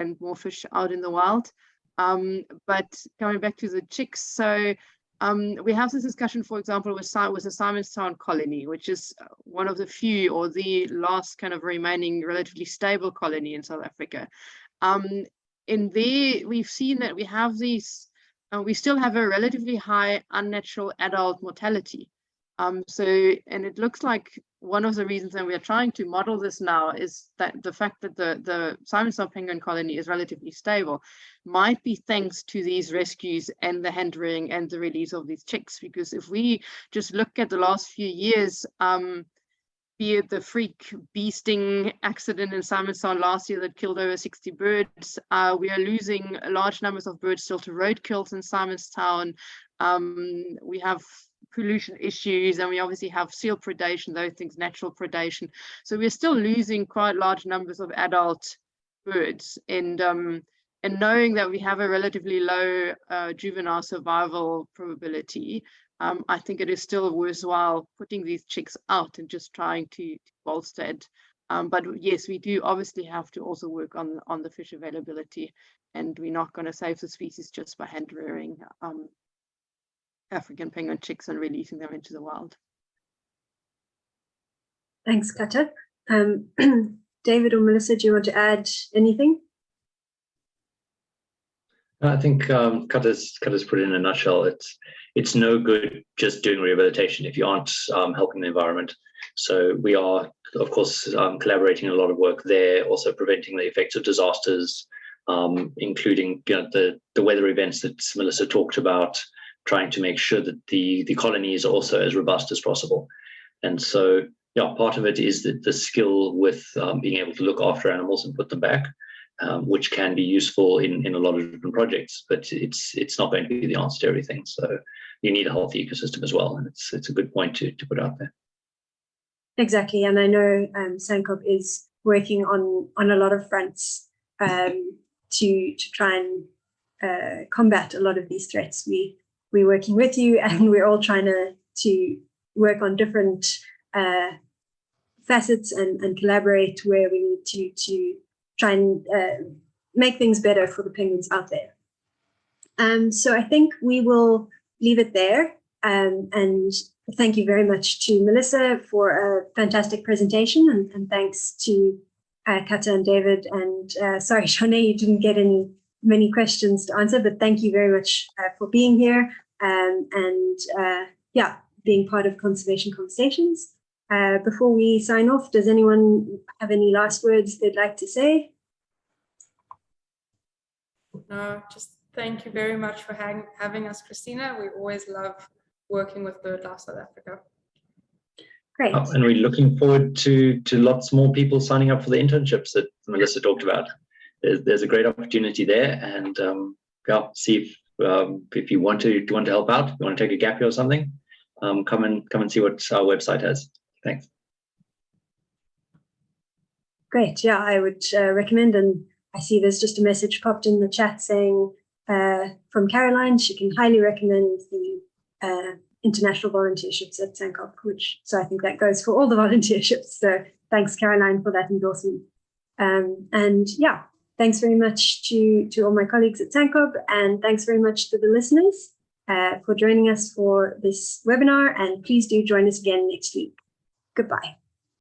out in the wild. But coming back to the chicks, so we have this discussion, for example, with the Simonstown colony, which is one of the few or the last kind of remaining relatively stable colony in South Africa. In there, we've seen that we have these, we still have a relatively high unnatural adult mortality. And it looks like one of the reasons that we are trying to model this now is that the fact that the Simonstown penguin colony is relatively stable might be thanks to these rescues and the hand rearing and the release of these chicks. Because if we just look at the last few years, be it the freak bee sting accident in Simonstown last year that killed over 60 birds, we are losing large numbers of birds still to road kills in Simonstown. We have pollution issues, and we obviously have seal predation, those things, natural predation. So we're still losing quite large numbers of adult birds, and knowing that we have a relatively low juvenile survival probability, I think it is still worthwhile putting these chicks out and just trying to bolster it. But yes, we do obviously have to also work on the fish availability, and we're not going to save the species just by hand rearing African penguin chicks and releasing them into the wild. Thanks, Kata. David or Melissa, do you want to add anything? I think Kata's put it in a nutshell. It's no good just doing rehabilitation if you aren't helping the environment. So we are, of course, collaborating a lot of work there, also preventing the effects of disasters, including the weather events that Melissa talked about, trying to make sure that the colonies are also as robust as possible. And so, yeah, part of it is the skill with being able to look after animals and put them back, which can be useful in a lot of different projects, but it's not going to be the answer to everything. So you need a healthy ecosystem as well, and it's a good point to put out there. Exactly, and I know SANCCOB is working on a lot of fronts to try and combat a lot of these threats. We're working with you, and we're all trying to work on different facets and collaborate where we need to try and make things better for the penguins out there. So I think we will leave it there. And thank you very much to Melissa for a fantastic presentation, and thanks to Kata and David. And sorry, Shanae, you didn't get many questions to answer, but thank you very much for being here and being part of Conservation Conversations. Before we sign off, does anyone have any last words they'd like to say? No, just thank you very much for having us, Christina. We always love working with BirdLife South Africa. Great. And we're looking forward to lots more people signing up for the internships that Melissa talked about. There's a great opportunity there, and see if you want to help out, if you want to take a gap year or something, come and see what our website has. Thanks. Great. Yeah, I would recommend, and I see there's just a message popped in the chat saying from Caroline, she can highly recommend the international volunteerships at SANCCOB, so I think that goes for all the volunteerships. So thanks, Caroline, for that endorsement. And yeah, thanks very much to all my colleagues at SANCCOB, and thanks very much to the listeners for joining us for this webinar, and please do join us again next week. Goodbye.